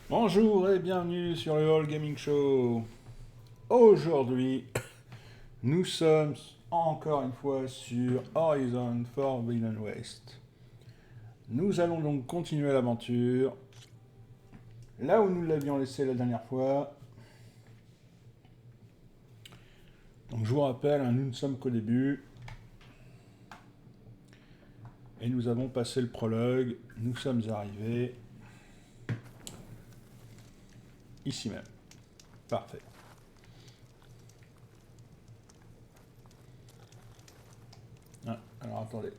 Bonjour et bienvenue sur le All Gaming Show. Aujourd'hui, nous sommes encore une fois sur Horizon Forbidden West. Nous allons donc continuer l'aventure là où nous l'avions laissé la dernière fois. Donc je vous rappelle, nous ne sommes qu'au début. Et nous avons passé le prologue. Nous sommes arrivés ici même. Parfait. Ah, alors attendez.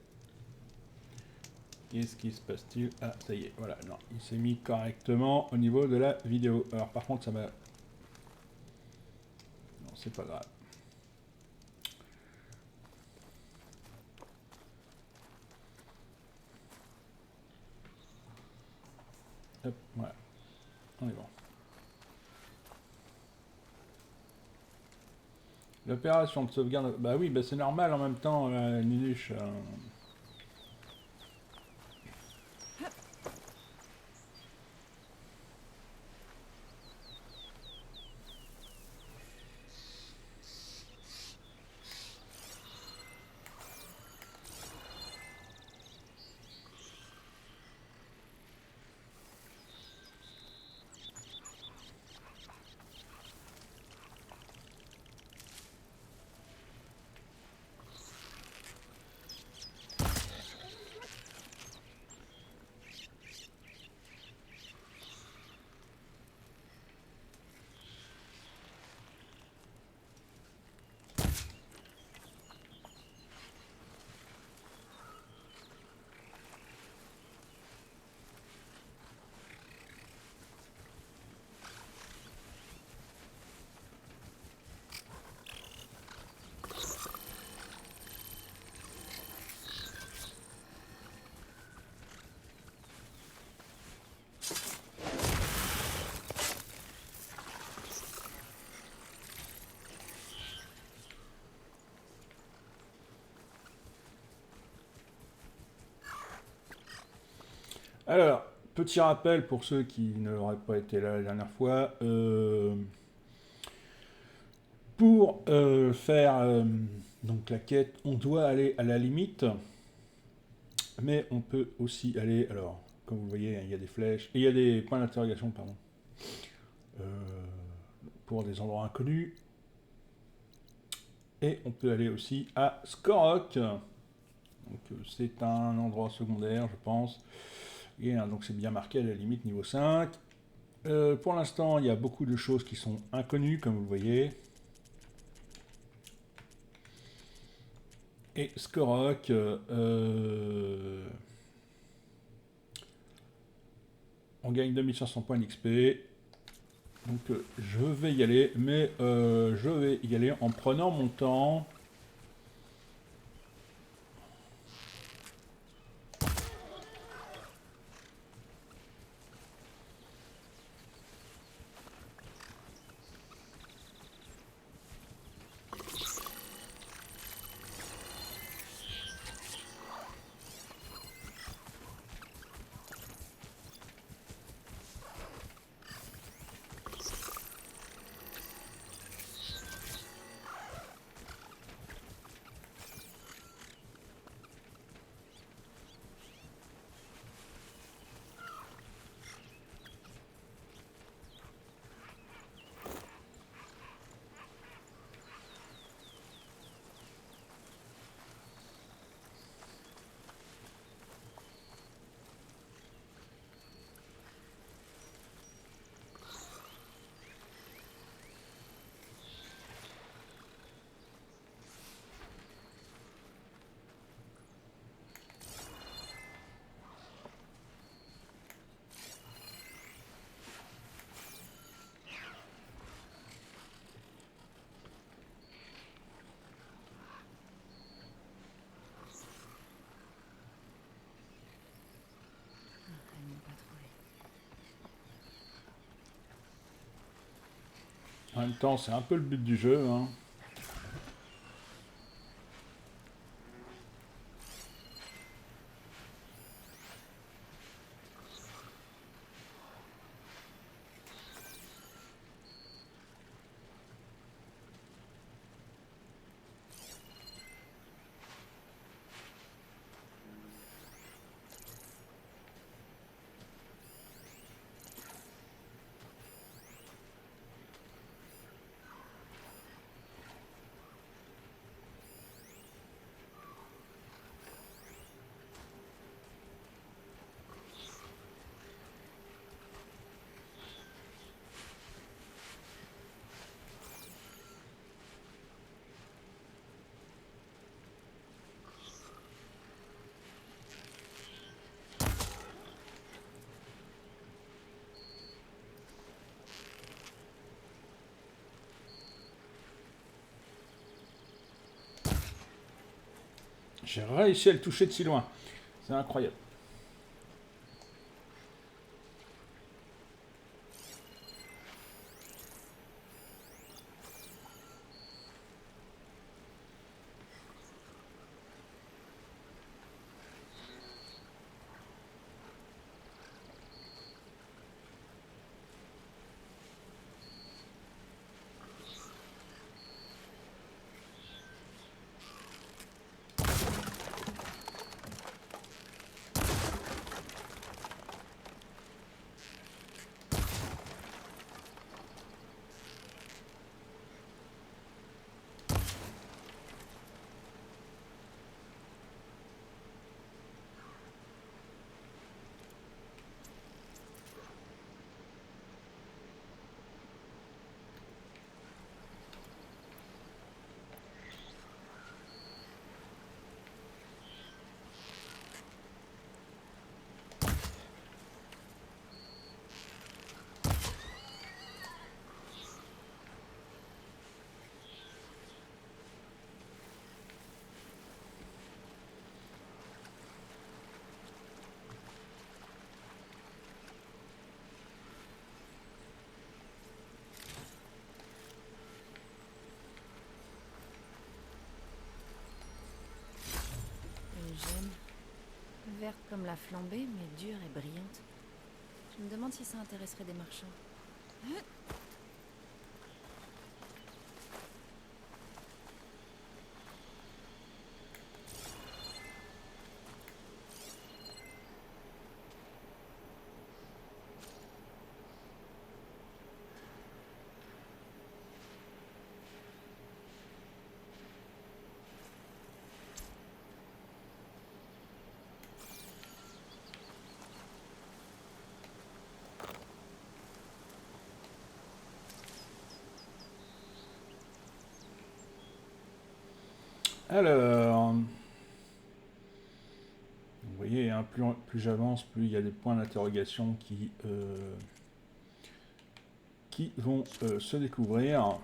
Qu'est-ce qui se passe-t-il? Ah, ça y est, voilà, non, il s'est mis correctement au niveau de la vidéo. Alors par contre, ça m'a... Non, c'est pas grave. Hop, voilà, on est bon. L'opération de sauvegarde... Bah oui, bah c'est normal en même temps, Ninuche. Alors, petit rappel pour ceux qui n'auraient pas été là la dernière fois. Pour faire donc la quête, on doit aller à la limite, mais on peut aussi aller, alors, comme vous voyez, il y a des flèches, et il y a des points d'interrogation, pardon, euh, pour des endroits inconnus. Et on peut aller aussi à Skorok. Donc c'est un endroit secondaire, je pense. Et donc c'est bien marqué à la limite niveau 5. Pour l'instant, il y a beaucoup de choses qui sont inconnues, comme vous le voyez. Et Skorok, on gagne 2500 points d'XP. Donc je vais y aller, mais je vais y aller en prenant mon temps. En même temps, c'est un peu le but du jeu, hein. J'ai réussi à le toucher de si loin. C'est incroyable. Une gemme. Verte comme la flambée, mais dure et brillante. Je me demande si ça intéresserait des marchands. Alors, vous voyez, hein, plus j'avance, plus il y a des points d'interrogation qui vont se découvrir.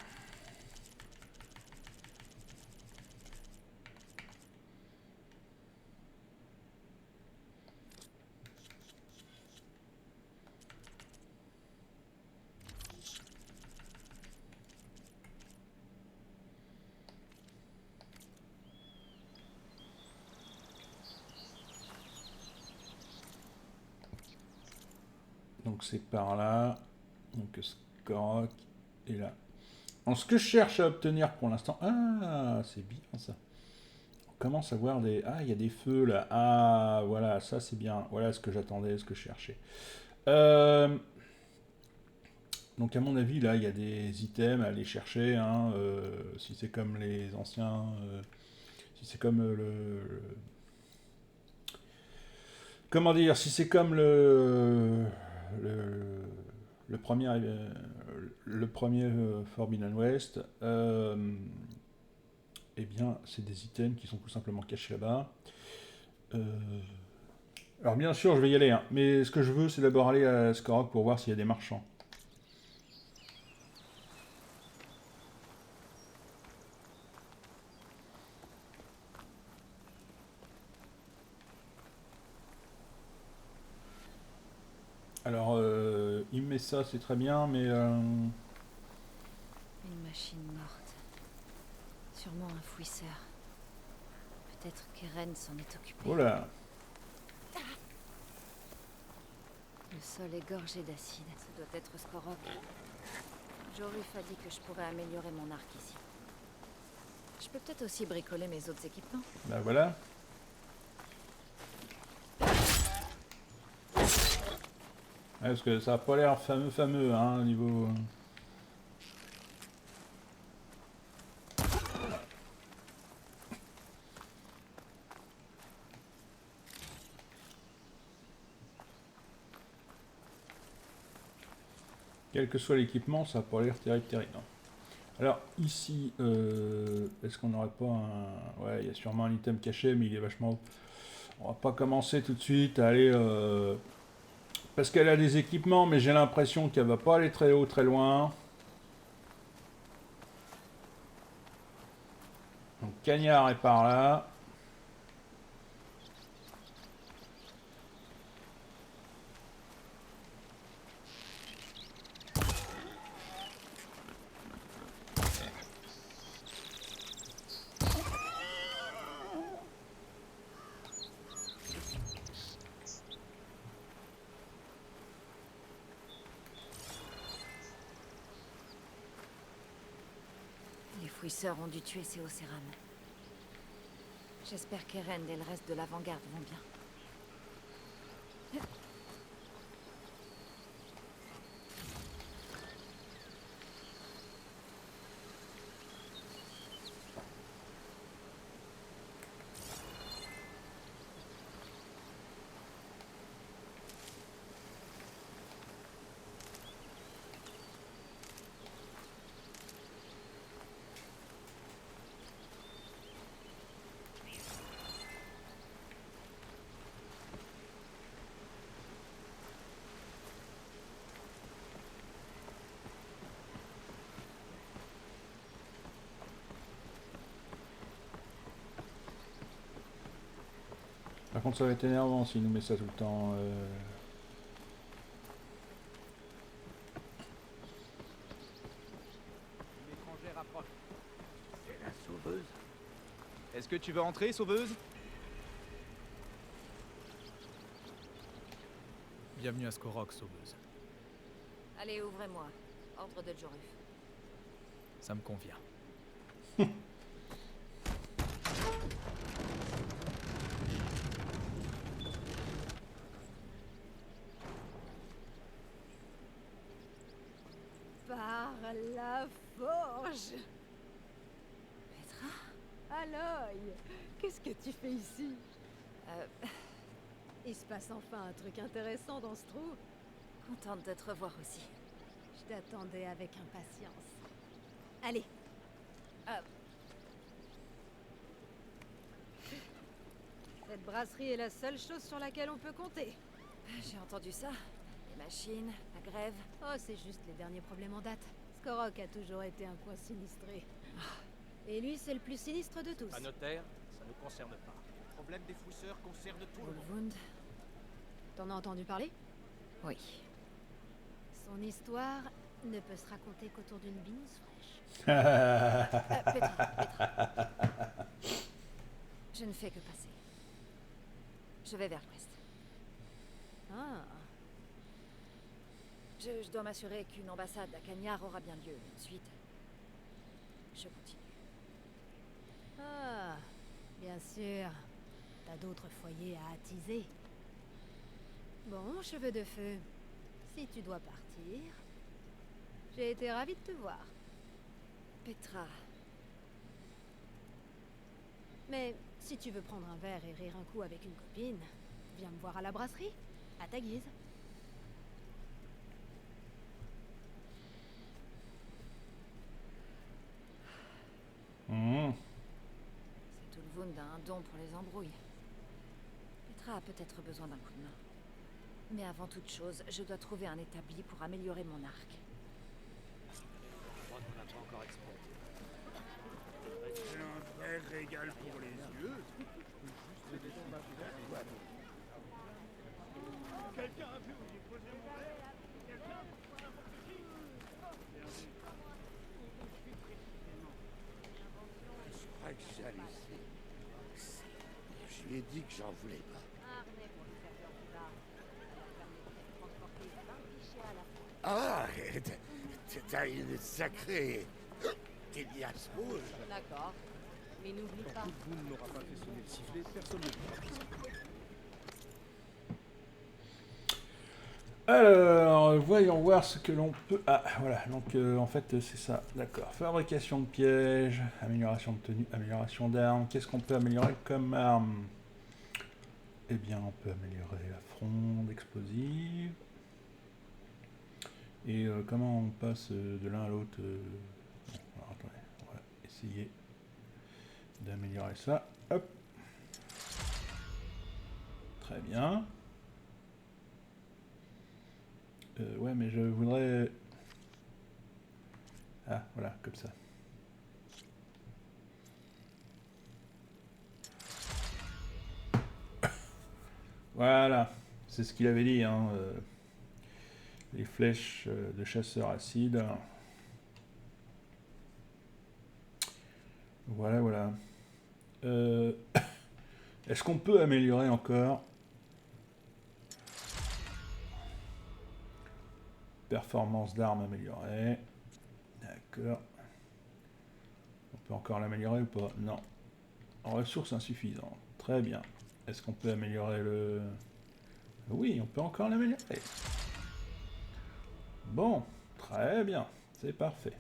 Donc c'est par là. Donc Skorok est là. Alors, ce que je cherche à obtenir pour l'instant... Ah, c'est bien ça. On commence à voir des... Ah, il y a des feux là. Ah, voilà, ça c'est bien. Voilà ce que j'attendais, ce que je cherchais. Donc à mon avis, là, il y a des items à aller chercher. Hein, si c'est comme les anciens... si c'est comme comment dire, si c'est comme le, le premier Forbidden West, eh bien, c'est des items qui sont tout simplement cachés là-bas. Alors bien sûr, je vais y aller, hein, mais ce que je veux, c'est d'abord aller à Skorok pour voir s'il y a des marchands. Alors, il me met ça, c'est très bien, mais... Une machine morte. Sûrement un fouisseur. Peut-être qu'Eren s'en est occupé. Oh là. Le sol est gorgé d'acide. Ça doit être Skorok. Joruf a dit que je pourrais améliorer mon arc ici. Je peux peut-être aussi bricoler mes autres équipements. Bah voilà. Ouais, parce que ça a pas l'air fameux, hein, au niveau... Quel que soit l'équipement, ça n'a pas l'air terrible. Alors, ici, est-ce qu'on n'aurait pas un... Ouais, il y a sûrement un item caché, mais il est vachement haut. On va pas commencer tout de suite à aller... Parce qu'elle a des équipements, mais j'ai l'impression qu'elle va pas aller très haut, très loin. Donc, Cagnard est par là. détruisseurs ont dû tuer ces Océranes. J'espère qu'Eren et le reste de l'avant-garde vont bien. Par contre, ça va être énervant s'il nous met ça tout le temps. Une étrangère approche. C'est la sauveuse. Est-ce que tu veux entrer, sauveuse? Bienvenue à Skorok, sauveuse. Allez, ouvrez-moi. Ordre de Joruf. Ça me convient. Par la forge. Petra? Aloy, qu'est-ce que tu fais ici? Euh, Il se passe enfin un truc intéressant dans ce trou. Contente de te revoir aussi. Je t'attendais avec impatience. Allez. Cette brasserie est la seule chose sur laquelle on peut compter. J'ai entendu ça. Les machines, la grève. Oh, c'est juste les derniers problèmes en date. Skorok a toujours été un coin sinistré. Et lui, c'est le plus sinistre de tous. À notaire, ça ne concerne pas. Le problème des fouisseurs concerne tout le monde. Ulvund? T'en as entendu parler? Oui. Son histoire ne peut se raconter qu'autour d'une binouse fraîche. Petra. Je ne fais que passer. Je vais vers l'ouest. Ah, Je dois m'assurer qu'une ambassade à Cagnard aura bien lieu. Ensuite, je continue. ah, bien sûr. T'as d'autres foyers à attiser. Bon, cheveux de feu, si tu dois partir, j'ai été ravie de te voir. Petra, Mais si tu veux prendre un verre et rire un coup avec une copine, viens me voir à la brasserie, à ta guise. Mmh. cet Ulvund a un don pour les embrouilles. Petra a peut-être besoin d'un coup de main. Mais avant toute chose, je dois trouver un établi pour améliorer mon arc. Je crois qu'on n'a pas encore exploité. C'est un vrai régal pour les yeux. Quelqu'un a vu où j'ai posé mon verre? Quelqu'un? Je crois que j'allais laisser. Je lui ai dit que j'en voulais pas. Ah, t'as une sacrée Kélias rouge. D'accord. Mais n'oublie pas. Boone n'aura pas fait sonner le sifflet, personne ne le fera. Alors, voyons voir ce que l'on peut... Ah, voilà, donc en fait c'est ça, d'accord. Fabrication de pièges, amélioration de tenue, amélioration d'armes. Qu'est-ce qu'on peut améliorer comme arme? Eh bien, on peut améliorer la fronde explosive. Et comment on passe de l'un à l'autre bon, alors, attendez, on va essayer d'améliorer ça. Hop. Très bien. Ouais, mais je voudrais... Ah, voilà, comme ça. Voilà, c'est ce qu'il avait dit, hein. Les flèches de chasseur acide. Voilà, voilà. Est-ce qu'on peut améliorer encore? Performance d'armes améliorée. D'accord. Donc On peut encore l'améliorer ou pas? Non. Ressources insuffisantes. Très bien. Est-ce qu'on peut améliorer le... Oui, on peut encore l'améliorer. Bon, très bien. C'est parfait.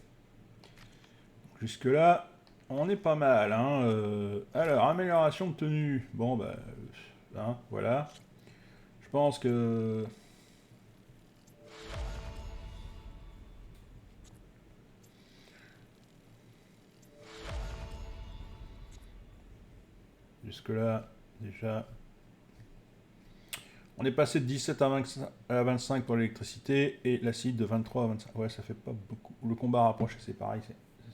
Jusque-là, on est pas mal. Hein. Alors, amélioration de tenue. Bon, bah... hein, voilà. Je pense que... Jusque-là, déjà... On est passé de 17 à 25 pour l'électricité et l'acide de 23 à 25. Ouais, ça fait pas beaucoup. Le combat rapproché, c'est pareil,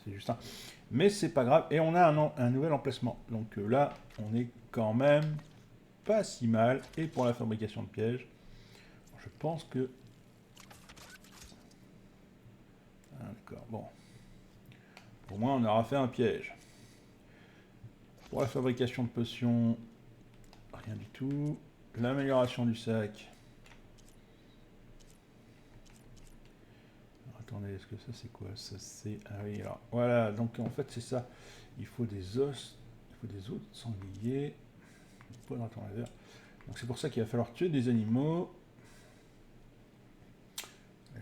c'est juste ça. Mais c'est pas grave. Et on a un nouvel emplacement. Donc là, on est quand même pas si mal. Et pour la fabrication de pièges, je pense que... Ah, d'accord, bon. Au moins, on aura fait un piège. Pour la fabrication de potions, rien du tout. L'amélioration du sac. Alors, attendez, est-ce que ça c'est quoi? Ça c'est... Ah oui, alors voilà, donc en fait c'est ça. Il faut des os, il faut des os de sanglier. Pas de raton laveur. Donc c'est pour ça qu'il va falloir tuer des animaux.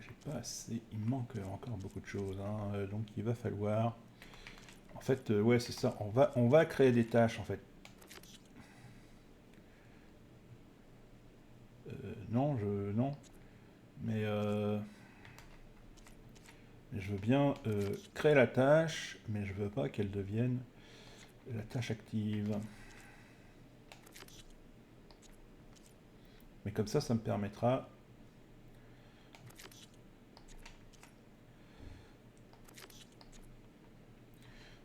J'ai pas assez, il me manque encore beaucoup de choses. Hein. Donc il va falloir... En fait, ouais c'est ça, on va créer des tâches en fait. Non, non. Mais je veux bien créer la tâche, mais je veux pas qu'elle devienne la tâche active. Mais comme ça me permettra...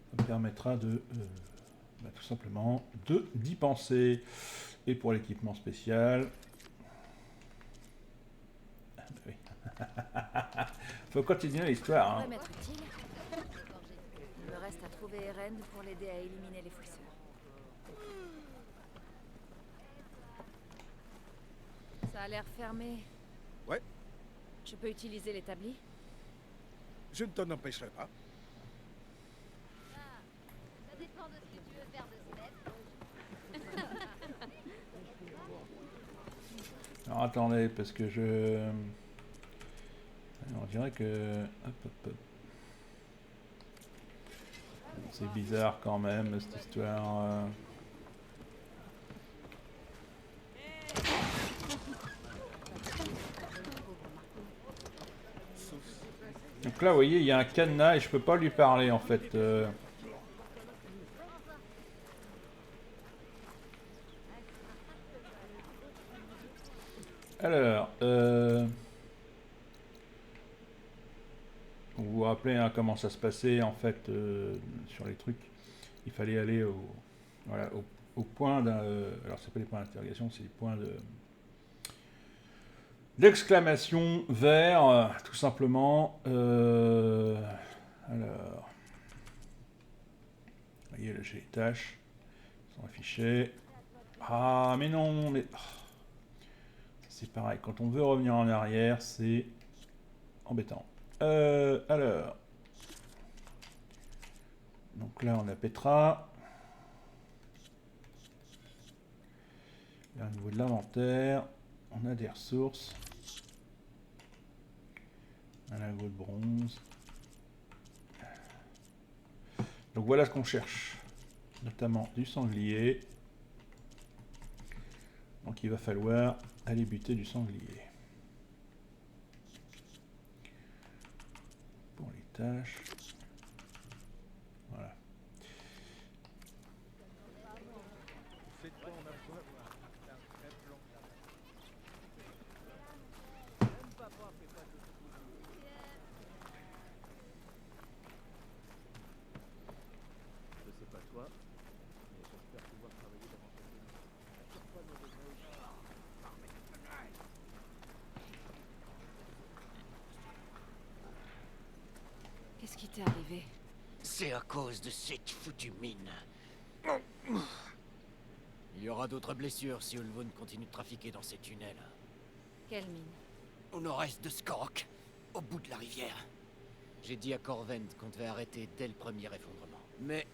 Ça me permettra de... tout simplement d'y penser. Et pour l'équipement spécial... Faut continuer l'histoire. Hein. Pourrait m'être utile. Il me reste à trouver Eren pour l'aider à éliminer les fouisseurs. Ça a l'air fermé. Ouais, Je peux utiliser l'établi? je ne t'en empêcherai pas. Ça dépend de ce que tu veux faire de ce net. Alors attendez, parce que je... On dirait que... Hop, hop, hop. C'est bizarre quand même, cette histoire... Donc là, vous voyez, il y a un cadenas et je peux pas lui parler, en fait. Alors, vous vous rappelez hein, comment ça se passait, en fait, sur les trucs. Il fallait aller au, voilà, au point d'un... alors, c'est pas les points d'interrogation, c'est les points de... d'exclamation vert, tout simplement. Alors... Vous voyez, là, j'ai les tâches. Elles sont affichées. Ah, mais non, mais... C'est pareil, quand on veut revenir en arrière, c'est embêtant. Alors... Donc là, on a Petra. Là, au niveau de l'inventaire, on a des ressources. Un lingot de bronze. Donc voilà ce qu'on cherche. Notamment du sanglier. Donc il va falloir aller buter du sanglier. Pour les tâches. Voilà. C'est de quoi on a besoin d'un vrai plan. Même papa fait pas de Je sais pas toi, mais j'espère pouvoir travailler davantage de nuit. Attire pas nos regrets. Qu'est-ce qui t'est arrivé? C'est à cause de cette foutue mine. Il y aura d'autres blessures si Ulvund continue de trafiquer dans ces tunnels. Quelle mine? Au nord-est de Skorok, au bout de la rivière. J'ai dit à Corvent qu'on devait arrêter dès le premier effondrement. Mais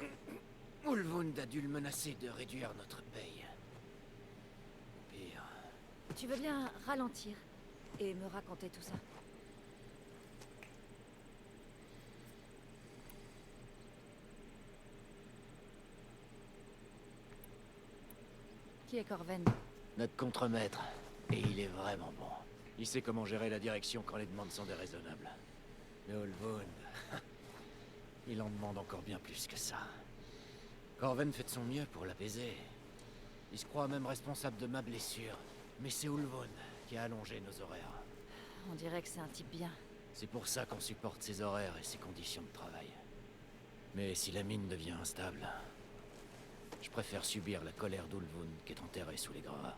Ulvund a dû le menacer de réduire notre paye. Pire. Tu veux bien ralentir et me raconter tout ça? Qui est Corven? Notre contremaître. Et il est vraiment bon. Il sait comment gérer la direction quand les demandes sont déraisonnables. Mais Ulvund... il en demande encore bien plus que ça. Corven fait de son mieux pour l'apaiser. Il se croit même responsable de ma blessure. Mais c'est Ulvund qui a allongé nos horaires. On dirait que c'est un type bien. C'est pour ça qu'on supporte ses horaires et ses conditions de travail. Mais si la mine devient instable, je préfère subir la colère d'Ulvund qui est enterré sous les gravats.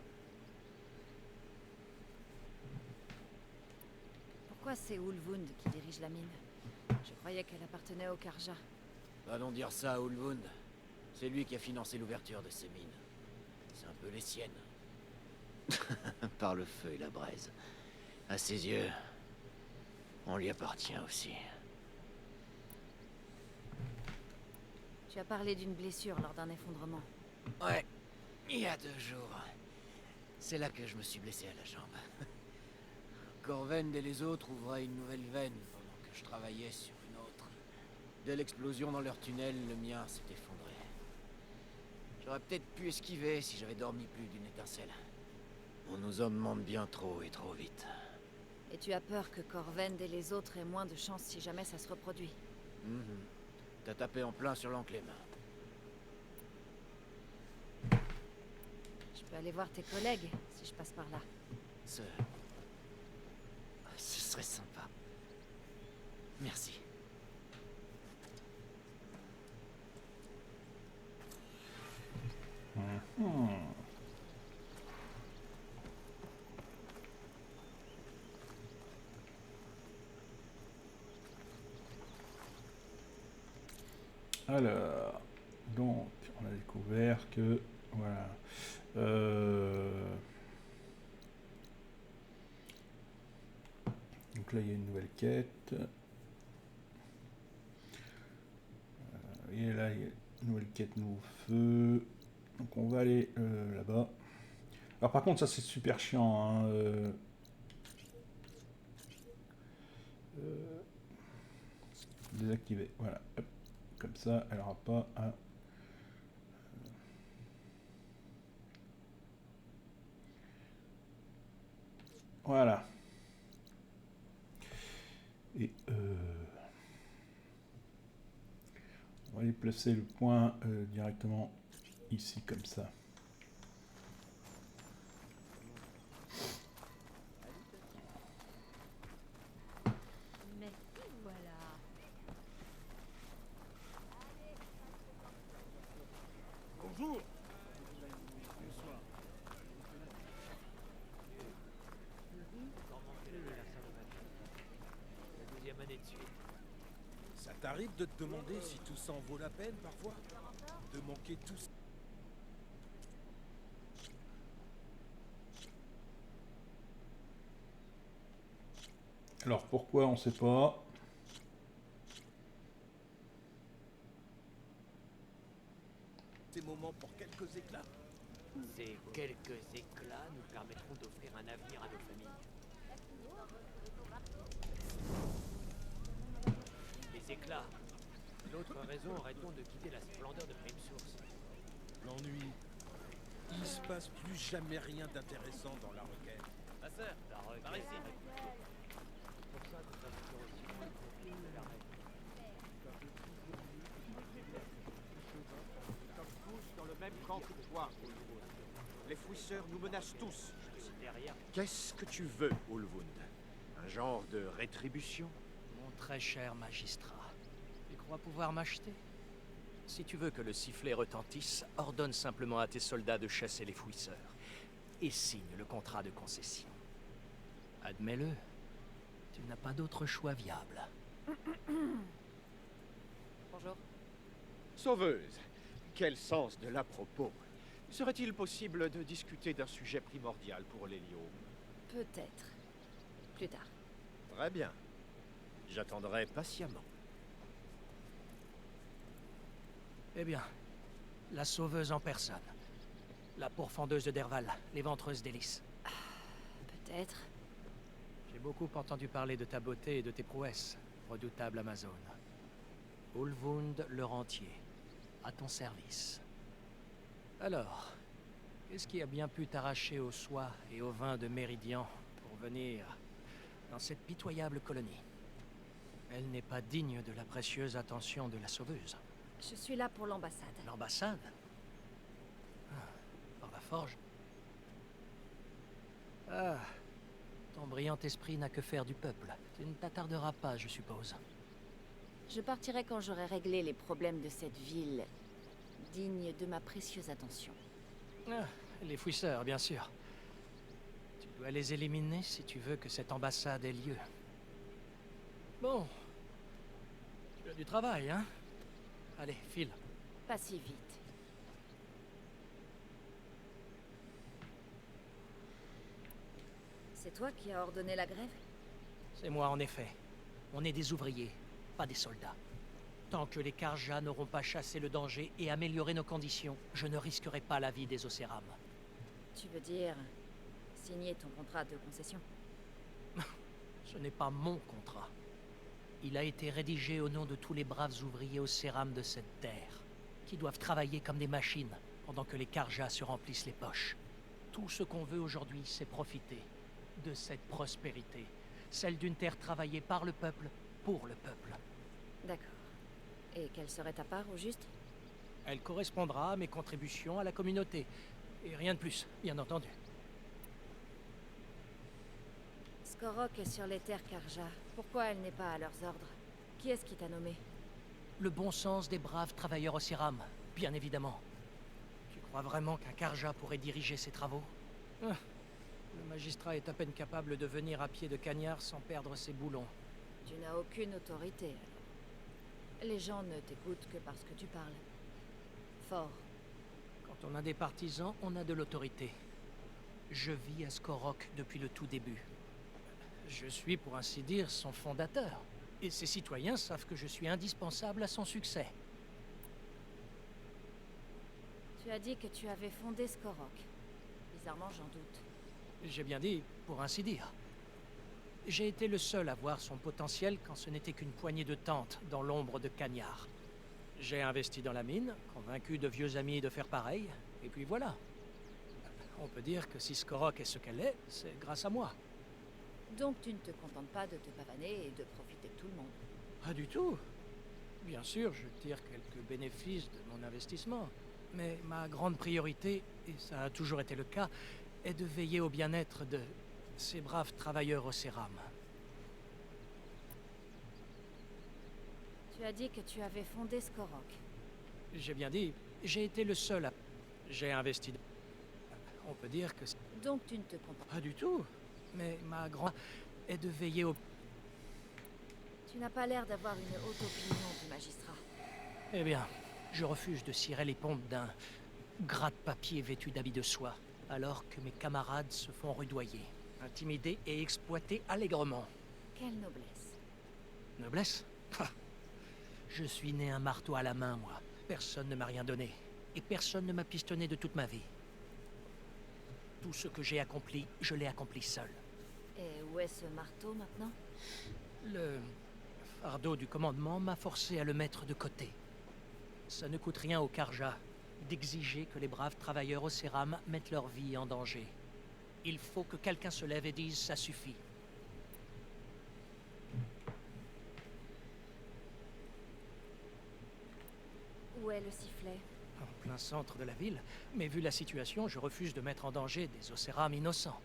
Pourquoi c'est Ulvund qui dirige la mine? Je croyais qu'elle appartenait au Karja. Allons dire ça à Ulvund. C'est lui qui a financé l'ouverture de ces mines. C'est un peu les siennes. Par le feu et la braise. À ses yeux, on lui appartient aussi. Tu as parlé d'une blessure lors d'un effondrement. Ouais, il y a 2 jours. C'est là que je me suis blessé à la jambe. Corven et les autres ouvraient une nouvelle veine pendant que je travaillais sur une autre. Dès l'explosion dans leur tunnel, le mien s'est effondré. J'aurais peut-être pu esquiver si j'avais dormi plus d'une étincelle. On nous en demande bien trop et trop vite. Et tu as peur que Corven et les autres aient moins de chance si jamais ça se reproduit. T'as tapé en plein sur l'enclume. Je peux aller voir tes collègues si je passe par là. Ce serait sympa. Merci. Alors, donc, on a découvert que, voilà, donc là, il y a une nouvelle quête, et là, il y a une nouvelle quête nouveau feu, donc on va aller là-bas. Alors par contre, ça c'est super chiant, hein, désactiver, voilà, hop. Comme ça, elle n'aura pas à... Voilà. Et on va aller placer le point directement ici, comme ça. Mais voilà. Bonjour. La 12e année de suite. Ça t'arrive de te demander si tout ça en vaut la peine parfois? De manquer tout ça? Alors pourquoi, on sait pas. Ces moments pour quelques éclats? Ces quelques éclats nous permettront d'offrir un avenir à nos familles. Les éclats. L'autre raison aurait-on de quitter la splendeur de Prime Source? L'ennui. Il se passe plus jamais rien d'intéressant dans la requête. Ma sœur, par ici. C'est pour ça que ça se aussi loin de la reine. Nous sommes tous dans le même camp que toi, Ulvund. Les fouisseurs nous menacent tous. Je suis derrière. Qu'est-ce que tu veux, Ulvund? Un genre de rétribution? Mon très cher magistrat, tu crois pouvoir m'acheter? Si tu veux que le sifflet retentisse, ordonne simplement à tes soldats de chasser les fouisseurs et signe le contrat de concession. Admets-le, tu n'as pas d'autre choix viable. Bonjour. Sauveuse, quel sens de l'à-propos. Serait-il possible de discuter d'un sujet primordial pour l'Héliome? Peut-être. Plus tard. Très bien. J'attendrai patiemment. Eh bien, la sauveuse en personne. La pourfendeuse de Derval, l'éventreuse d'hélice. Peut-être. J'ai beaucoup entendu parler de ta beauté et de tes prouesses, redoutable Amazone. Ulvund le rentier, à ton service. Alors, qu'est-ce qui a bien pu t'arracher aux soies et au vin de Méridian pour venir dans cette pitoyable colonie? Elle n'est pas digne de la précieuse attention de la sauveuse. Je suis là pour l'ambassade. L'ambassade? Par la forge? Ah, ton brillant esprit n'a que faire du peuple. Tu ne t'attarderas pas, je suppose. Je partirai quand j'aurai réglé les problèmes de cette ville, digne de ma précieuse attention. Ah, les fouisseurs, bien sûr. Tu dois les éliminer si tu veux que cette ambassade ait lieu. Bon. Tu as du travail, hein? Allez, file. Pas si vite. C'est toi qui as ordonné la grève? C'est moi, en effet. On est des ouvriers, pas des soldats. Tant que les Karja n'auront pas chassé le danger et amélioré nos conditions, je ne risquerai pas la vie des Océram. Tu veux dire signer ton contrat de concession? Ce n'est pas mon contrat. Il a été rédigé au nom de tous les braves ouvriers Océram de cette terre, qui doivent travailler comme des machines, pendant que les Karja se remplissent les poches. Tout ce qu'on veut aujourd'hui, c'est profiter de cette prospérité, celle d'une terre travaillée par le peuple, pour le peuple. D'accord. Et quelle serait ta part, au juste? Elle correspondra à mes contributions à la communauté, et rien de plus, bien entendu. Skorok est sur les terres Karja. Pourquoi elle n'est pas à leurs ordres? Qui est-ce qui t'a nommé? Le bon sens des braves travailleurs Océram, bien évidemment. Tu crois vraiment qu'un Karja pourrait diriger ces travaux? Le magistrat est à peine capable de venir à pied de cagnard sans perdre ses boulons. Tu n'as aucune autorité, alors. Les gens ne t'écoutent que parce que tu parles. Fort. Quand on a des partisans, on a de l'autorité. Je vis à Skorok depuis le tout début. Je suis, pour ainsi dire, son fondateur. Et ses citoyens savent que je suis indispensable à son succès. Tu as dit que tu avais fondé Skorok. Bizarrement, j'en doute. J'ai bien dit, pour ainsi dire. J'ai été le seul à voir son potentiel quand ce n'était qu'une poignée de tentes dans l'ombre de cagnards. J'ai investi dans la mine, convaincu de vieux amis de faire pareil, et puis voilà. On peut dire que si Skorok est ce qu'elle est, c'est grâce à moi. Donc tu ne te contentes pas de te pavaner et de profiter de tout le monde. Pas du tout. Bien sûr, je tire quelques bénéfices de mon investissement. Mais ma grande priorité, et ça a toujours été le cas, est de veiller au bien-être de ces braves travailleurs Océram. Tu as dit que tu avais fondé Skorok. J'ai bien dit, j'ai été le seul à... J'ai investi... On peut dire que... Donc tu ne te contentes Pas du tout. Mais ma grande... est de veiller au... Tu n'as pas l'air d'avoir une haute opinion du magistrat. Eh bien, je refuse de cirer les pompes d'un gratte-papier vêtu d'habits de soie, alors que mes camarades se font rudoyer, intimidés et exploités allègrement. Quelle noblesse. Noblesse? Ah. Je suis né un marteau à la main, moi. Personne ne m'a rien donné. Et personne ne m'a pistonné de toute ma vie. Tout ce que j'ai accompli, je l'ai accompli seul. Et où est ce marteau maintenant? Le fardeau du commandement m'a forcé à le mettre de côté. Ça ne coûte rien aux Karja d'exiger que les braves travailleurs Océram mettent leur vie en danger. Il faut que quelqu'un se lève et dise « ça suffit ». Où est le sifflet? En plein centre de la ville, mais vu la situation, je refuse de mettre en danger des Océram innocents.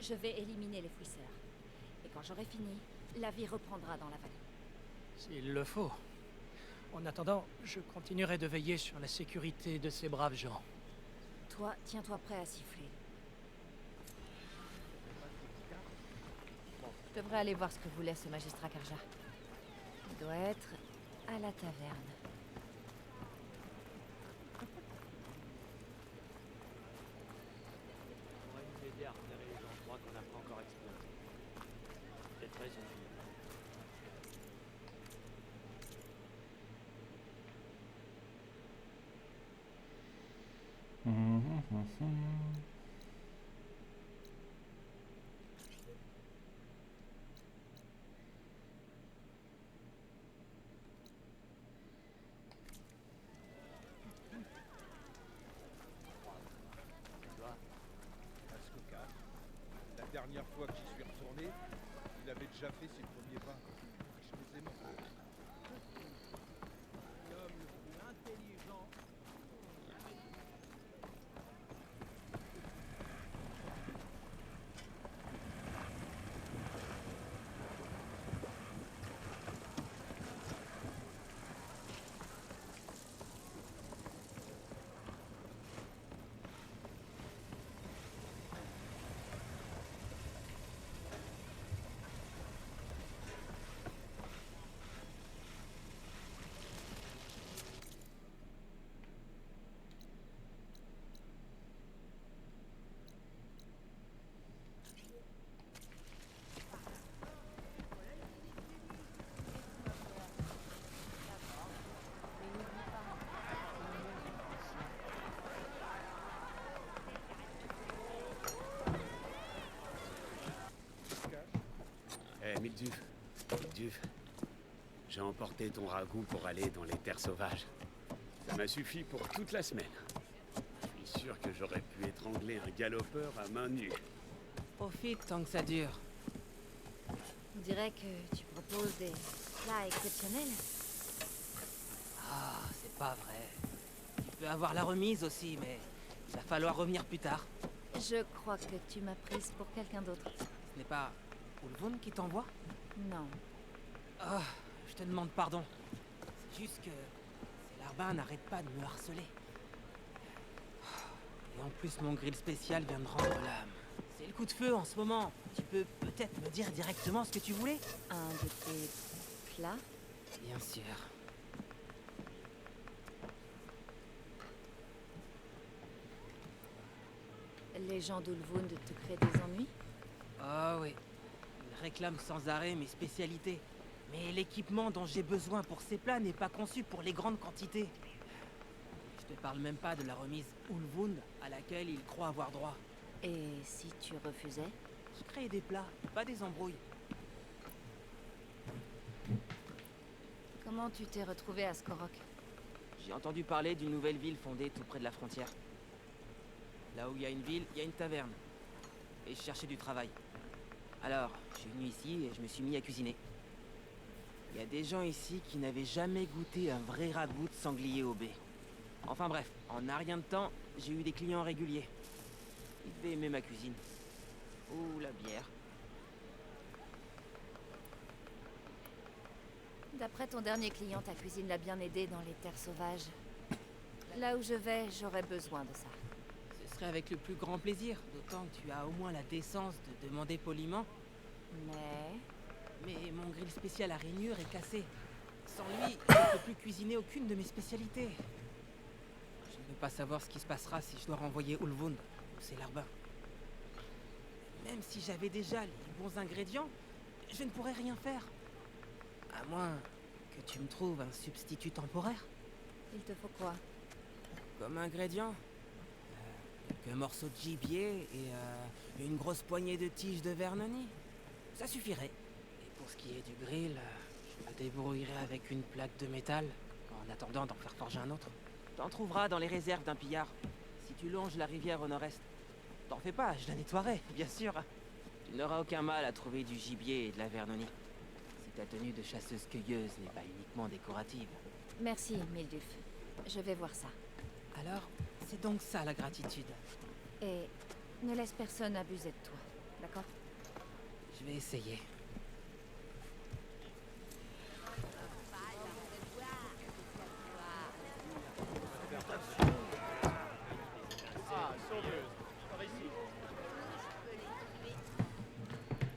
Je vais éliminer les fouisseurs. Et quand j'aurai fini, la vie reprendra dans la vallée. S'il le faut. En attendant, je continuerai de veiller sur la sécurité de ces braves gens. Toi, tiens-toi prêt à siffler. Je devrais aller voir ce que voulait ce magistrat Karja. Il doit être à la taverne. On va nous aider à repérer les endroits qu'on n'a pas encore explorés. Peut-être raison. Milduf. Milduf. J'ai emporté ton ragoût pour aller dans les terres sauvages. Ça m'a suffi pour toute la semaine. Je suis sûr que j'aurais pu étrangler un galopeur à main nue. Profite tant que ça dure. On dirait que tu proposes des plats exceptionnels. Ah, c'est pas vrai. Tu peux avoir la remise aussi, mais il va falloir revenir plus tard. Je crois que tu m'as prise pour quelqu'un d'autre. Ce n'est pas Ulvund qui t'envoie? Non. Ah, je te demande pardon. C'est juste que ces larbins n'arrêtent pas de me harceler. Et en plus, mon grill spécial vient de rendre l'âme. C'est le coup de feu en ce moment. Tu peux peut-être me dire directement ce que tu voulais? Un de tes plats? Bien sûr. Les gens d'Ulvund te créent des ennuis? Ah oui. Ils réclament sans arrêt mes spécialités. Mais l'équipement dont j'ai besoin pour ces plats n'est pas conçu pour les grandes quantités. Je te parle même pas de la remise Ulvund à laquelle ils croient avoir droit. Et si tu refusais? Je crée des plats, pas des embrouilles. Comment tu t'es retrouvé à Skorok? J'ai entendu parler d'une nouvelle ville fondée tout près de la frontière. Là où il y a une ville, il y a une taverne. Et je cherchais du travail. Alors, je suis venu ici et je me suis mis à cuisiner. Il y a des gens ici qui n'avaient jamais goûté un vrai ragoût de sanglier au bait. Enfin bref, en un rien de temps, j'ai eu des clients réguliers. Ils devaient aimer ma cuisine. Ou la bière. D'après ton dernier client, ta cuisine l'a bien aidé dans les terres sauvages. Là où je vais, j'aurais besoin de ça. Ce serait avec le plus grand plaisir, d'autant que tu as au moins la décence de demander poliment. Mais mon grill spécial à rainures est cassé. Sans lui, je ne peux plus cuisiner aucune de mes spécialités. Je ne veux pas savoir ce qui se passera si je dois renvoyer Ulvund ou ses larbins. Même si j'avais déjà les bons ingrédients, je ne pourrais rien faire. À moins que tu me trouves un substitut temporaire. Il te faut quoi? Comme ingrédient, quelques morceaux de gibier et une grosse poignée de tiges de vernonie. Ça suffirait. Et pour ce qui est du grill, je me débrouillerai avec une plaque de métal, en attendant d'en faire forger un autre. T'en trouveras dans les réserves d'un pillard, si tu longes la rivière au nord-est. T'en fais pas, je la nettoierai, bien sûr. Tu n'auras aucun mal à trouver du gibier et de la vernonie. Si ta tenue de chasseuse-cueilleuse n'est pas uniquement décorative. Merci, Milduf. Je vais voir ça. Alors, c'est donc ça la gratitude. Et ne laisse personne abuser de toi, d'accord? Je vais essayer. Ah, sauveuse, par ici.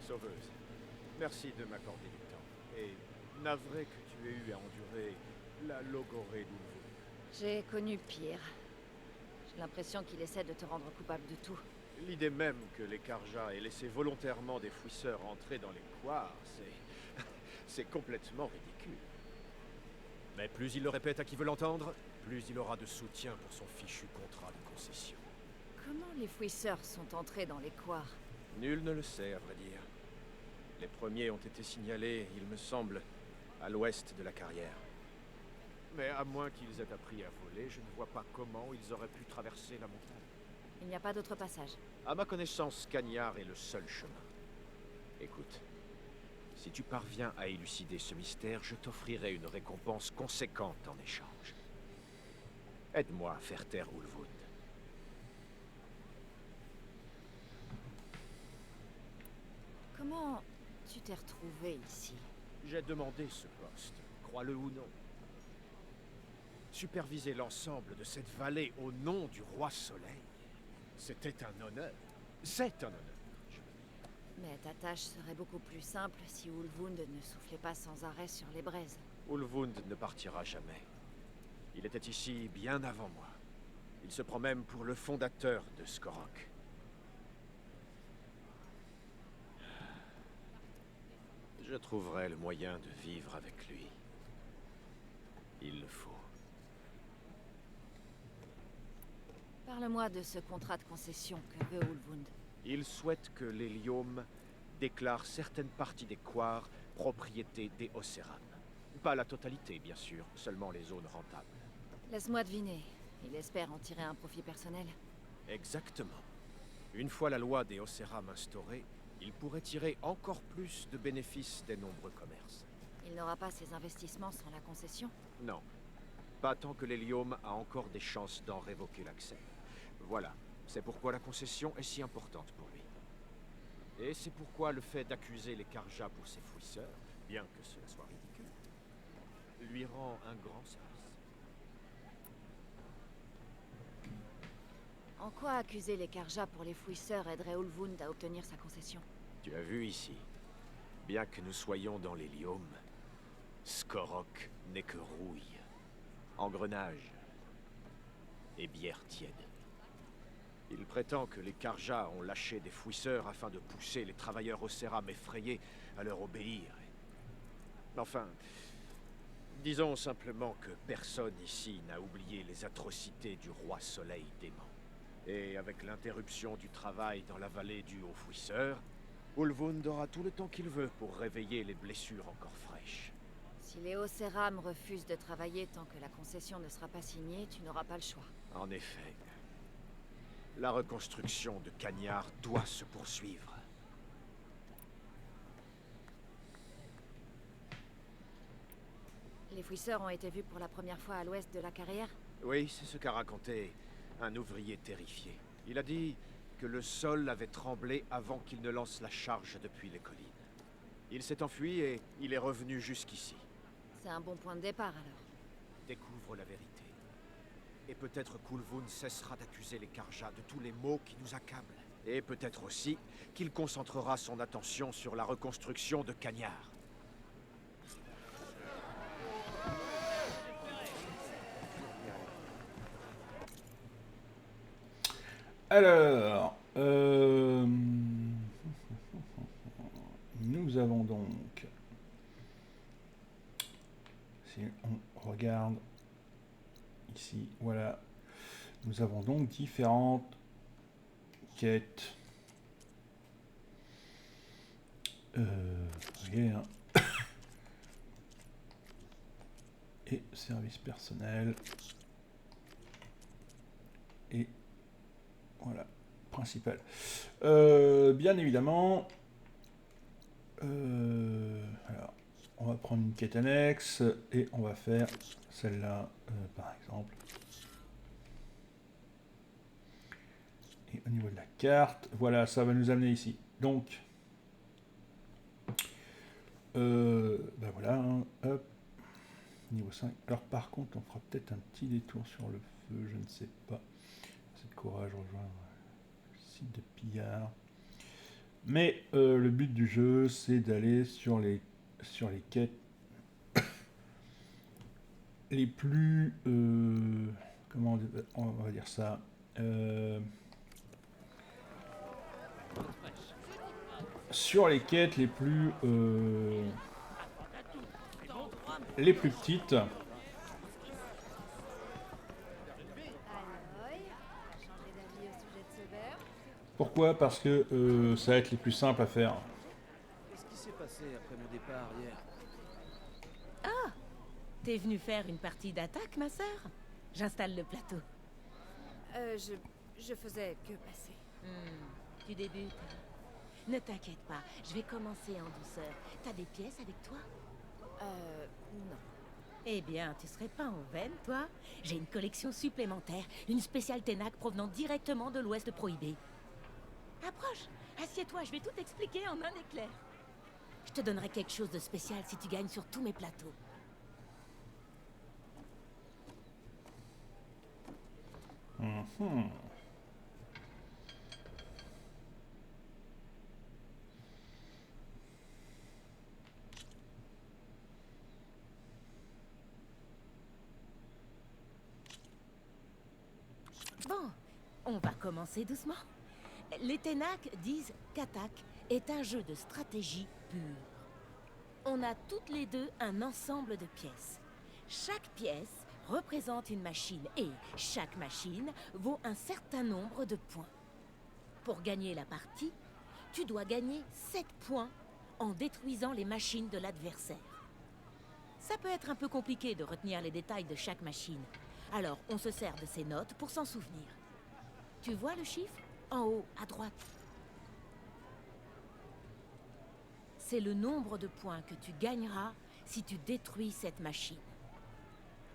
Sauveuse, merci de m'accorder du temps. Et navré que tu aies eu à endurer la logorée d'Ulvund. J'ai connu pire. J'ai l'impression qu'il essaie de te rendre coupable de tout. L'idée même que les Karja aient laissé volontairement des fouisseurs entrer dans les couards, c'est complètement ridicule. Mais plus il le répète à qui veut l'entendre, plus il aura de soutien pour son fichu contrat de concession. Comment les fouisseurs sont entrés dans les couards? Nul ne le sait, à vrai dire. Les premiers ont été signalés, il me semble, à l'ouest de la carrière. Mais à moins qu'ils aient appris à voler, je ne vois pas comment ils auraient pu traverser la montagne. Il n'y a pas d'autre passage. À ma connaissance, Cagnard est le seul chemin. Écoute, si tu parviens à élucider ce mystère, je t'offrirai une récompense conséquente en échange. Aide-moi à faire taire Ulvund. Comment tu t'es retrouvé ici? J'ai demandé ce poste, crois-le ou non. Superviser l'ensemble de cette vallée au nom du roi Soleil, c'était un honneur. C'est un honneur, je veux dire. Mais ta tâche serait beaucoup plus simple si Ulvund ne soufflait pas sans arrêt sur les braises. Ulvund ne partira jamais. Il était ici bien avant moi. Il se prend même pour le fondateur de Skorok. Je trouverai le moyen de vivre avec lui. Il le faut. Parle-moi de ce contrat de concession que veut Ulvund. Il souhaite que l'hélium déclare certaines parties des Quars propriété des Osseram. Pas la totalité, bien sûr, seulement les zones rentables. Laisse-moi deviner. Il espère en tirer un profit personnel. Exactement. Une fois la loi des Osseram instaurée, il pourrait tirer encore plus de bénéfices des nombreux commerces. Il n'aura pas ses investissements sans la concession? Non. Pas tant que l'hélium a encore des chances d'en révoquer l'accès. Voilà. C'est pourquoi la concession est si importante pour lui. Et c'est pourquoi le fait d'accuser les Karja pour ses fouisseurs, bien que cela soit ridicule, lui rend un grand service. En quoi accuser les Karja pour les fouisseurs aiderait Ulvund à obtenir sa concession? Tu as vu ici, bien que nous soyons dans l'hélium, Skorok n'est que rouille, engrenage et bière tiède. Il prétend que les Karja ont lâché des fouisseurs afin de pousser les travailleurs Osseram effrayés à leur obéir. Enfin, disons simplement que personne ici n'a oublié les atrocités du roi Soleil dément. Et avec l'interruption du travail dans la vallée due aux fouisseurs, Ulvund aura tout le temps qu'il veut pour réveiller les blessures encore fraîches. Si les Osseram refusent de travailler tant que la concession ne sera pas signée, tu n'auras pas le choix. En effet, la reconstruction de Cagnard doit se poursuivre. Les fouisseurs ont été vus pour la première fois à l'ouest de la carrière? Oui, c'est ce qu'a raconté un ouvrier terrifié. Il a dit que le sol avait tremblé avant qu'il ne lance la charge depuis les collines. Il s'est enfui et il est revenu jusqu'ici. C'est un bon point de départ alors. Découvre la vérité. Et peut-être qu'Ulvund cessera d'accuser les Karja de tous les maux qui nous accablent. Et peut-être aussi qu'il concentrera son attention sur la reconstruction de Cagnard. Alors, nous avons donc, si on regarde ici, voilà, nous avons donc différentes quêtes. Rien. Et service personnel. Et voilà, principal. Bien évidemment, alors, on va prendre une quête annexe et on va faire celle-là, par exemple. Et au niveau de la carte, voilà, ça va nous amener ici. Donc, ben voilà, hein, hop, niveau 5. Alors par contre, on fera peut-être un petit détour sur le feu, je ne sais pas. C'est de courage, rejoindre le site de pillard. Mais le but du jeu, c'est d'aller sur les quêtes les plus... comment on va dire ça, sur les quêtes les plus petites. Aloy, changer d'avis au sujet de ce verre? Pourquoi? Parce que ça va être les plus simples à faire. Qu'est-ce qui s'est passé après mon départ hier? T'es venu faire une partie d'attaque, ma sœur? J'installe le plateau. Je faisais que passer. Tu débutes. Ne t'inquiète pas, je vais commencer en douceur. T'as des pièces avec toi? Non. Eh bien, tu serais pas en veine, toi? J'ai une collection supplémentaire, une spéciale Ténac provenant directement de l'Ouest prohibé. Approche, assieds-toi, je vais tout expliquer en un éclair. Je te donnerai quelque chose de spécial si tu gagnes sur tous mes plateaux. Bon, on va commencer doucement. Les Ténac disent qu'Attaque est un jeu de stratégie pure. On a toutes les deux un ensemble de pièces. Chaque pièce représente une machine et chaque machine vaut un certain nombre de points. Pour gagner la partie, tu dois gagner 7 points en détruisant les machines de l'adversaire. Ça peut être un peu compliqué de retenir les détails de chaque machine. Alors, on se sert de ces notes pour s'en souvenir. Tu vois le chiffre? En haut, à droite. C'est le nombre de points que tu gagneras si tu détruis cette machine.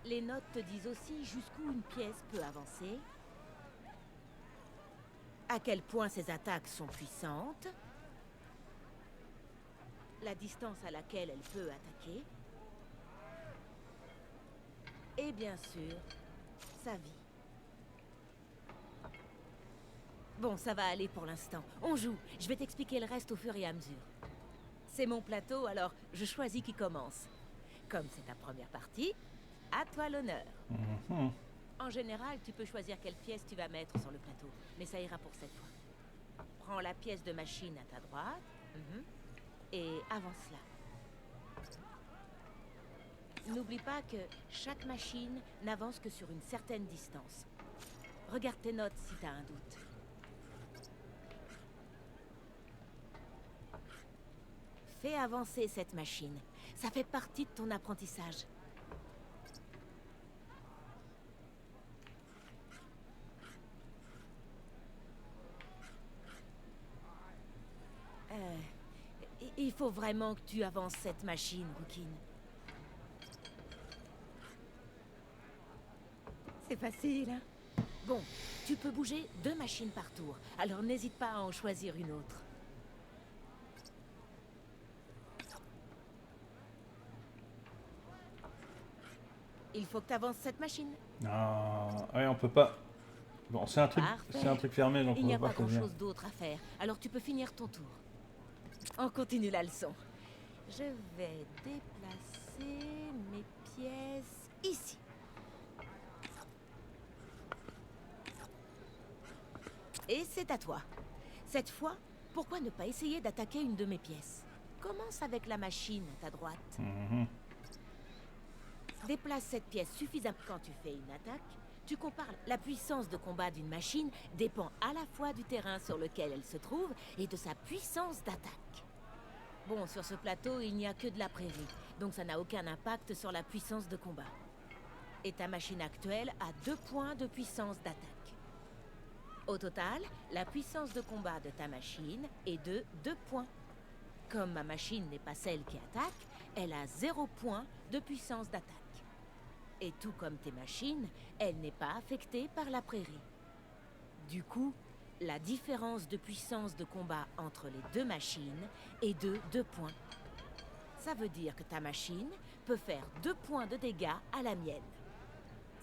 Les notes te disent aussi jusqu'où une pièce peut avancer, à quel point ses attaques sont puissantes, la distance à laquelle elle peut attaquer, et bien sûr, sa vie. Bon, ça va aller pour l'instant. On joue. Je vais t'expliquer le reste au fur et à mesure. C'est mon plateau, alors je choisis qui commence. Comme c'est ta première partie, à toi l'honneur. En général, tu peux choisir quelle pièce tu vas mettre sur le plateau, mais ça ira pour cette fois. Prends la pièce de machine à ta droite, et avance-la. N'oublie pas que chaque machine n'avance que sur une certaine distance. Regarde tes notes si tu as un doute. Fais avancer cette machine. Ça fait partie de ton apprentissage. Il faut vraiment que tu avances cette machine, Rookin. C'est facile, hein? Bon, tu peux bouger 2 machines par tour, alors n'hésite pas à en choisir une autre. Il faut que tu avances cette machine. Ah, ouais, on peut pas. Bon, c'est un truc fermé, donc Il on n'y peut a pas pas choisir. grand-chose d'autre à faire, alors tu peux finir ton tour. On continue la leçon. Je vais déplacer mes pièces ici. Et c'est à toi. Cette fois, pourquoi ne pas essayer d'attaquer une de mes pièces? Commence avec la machine à ta droite. Déplace cette pièce suffisamment. Quand tu fais une attaque, tu compares. La puissance de combat d'une machine dépend à la fois du terrain sur lequel elle se trouve et de sa puissance d'attaque. Bon, sur ce plateau, il n'y a que de la prairie, donc ça n'a aucun impact sur la puissance de combat. Et ta machine actuelle a 2 points de puissance d'attaque. Au total, la puissance de combat de ta machine est de 2 points. Comme ma machine n'est pas celle qui attaque, elle a 0 point de puissance d'attaque. Et tout comme tes machines, elle n'est pas affectée par la prairie. Du coup, la différence de puissance de combat entre les 2 machines est de 2 points. Ça veut dire que ta machine peut faire 2 points de dégâts à la mienne.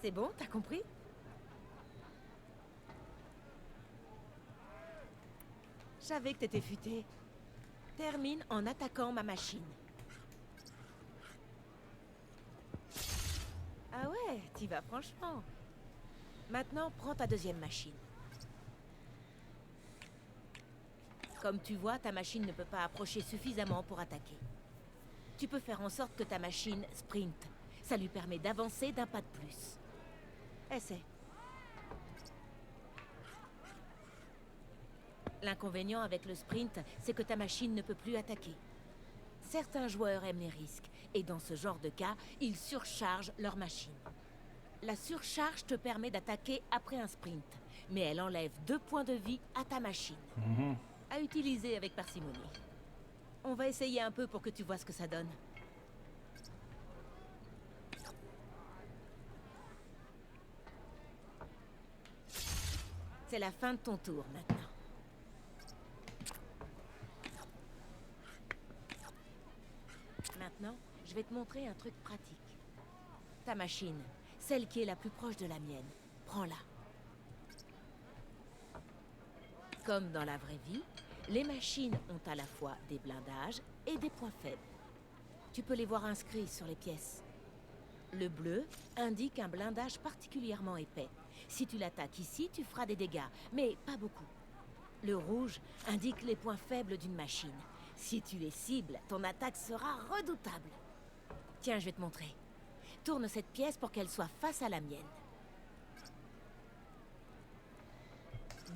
C'est bon, t'as compris? Je savais que t'étais futé. Termine en attaquant ma machine. Ah ouais, t'y vas franchement. Maintenant, prends ta deuxième machine. Comme tu vois, ta machine ne peut pas approcher suffisamment pour attaquer. Tu peux faire en sorte que ta machine sprinte. Ça lui permet d'avancer d'un pas de plus. Essaie. L'inconvénient avec le sprint, c'est que ta machine ne peut plus attaquer. Certains joueurs aiment les risques, et dans ce genre de cas, ils surchargent leur machine. La surcharge te permet d'attaquer après un sprint, mais elle enlève 2 points de vie à ta machine. À utiliser avec parcimonie. On va essayer un peu pour que tu vois ce que ça donne. C'est la fin de ton tour maintenant. Maintenant, je vais te montrer un truc pratique. Ta machine, celle qui est la plus proche de la mienne, prends-la. Comme dans la vraie vie, les machines ont à la fois des blindages et des points faibles. Tu peux les voir inscrits sur les pièces. Le bleu indique un blindage particulièrement épais. Si tu l'attaques ici, tu feras des dégâts, mais pas beaucoup. Le rouge indique les points faibles d'une machine. Si tu les cibles, ton attaque sera redoutable. Tiens, je vais te montrer. Tourne cette pièce pour qu'elle soit face à la mienne.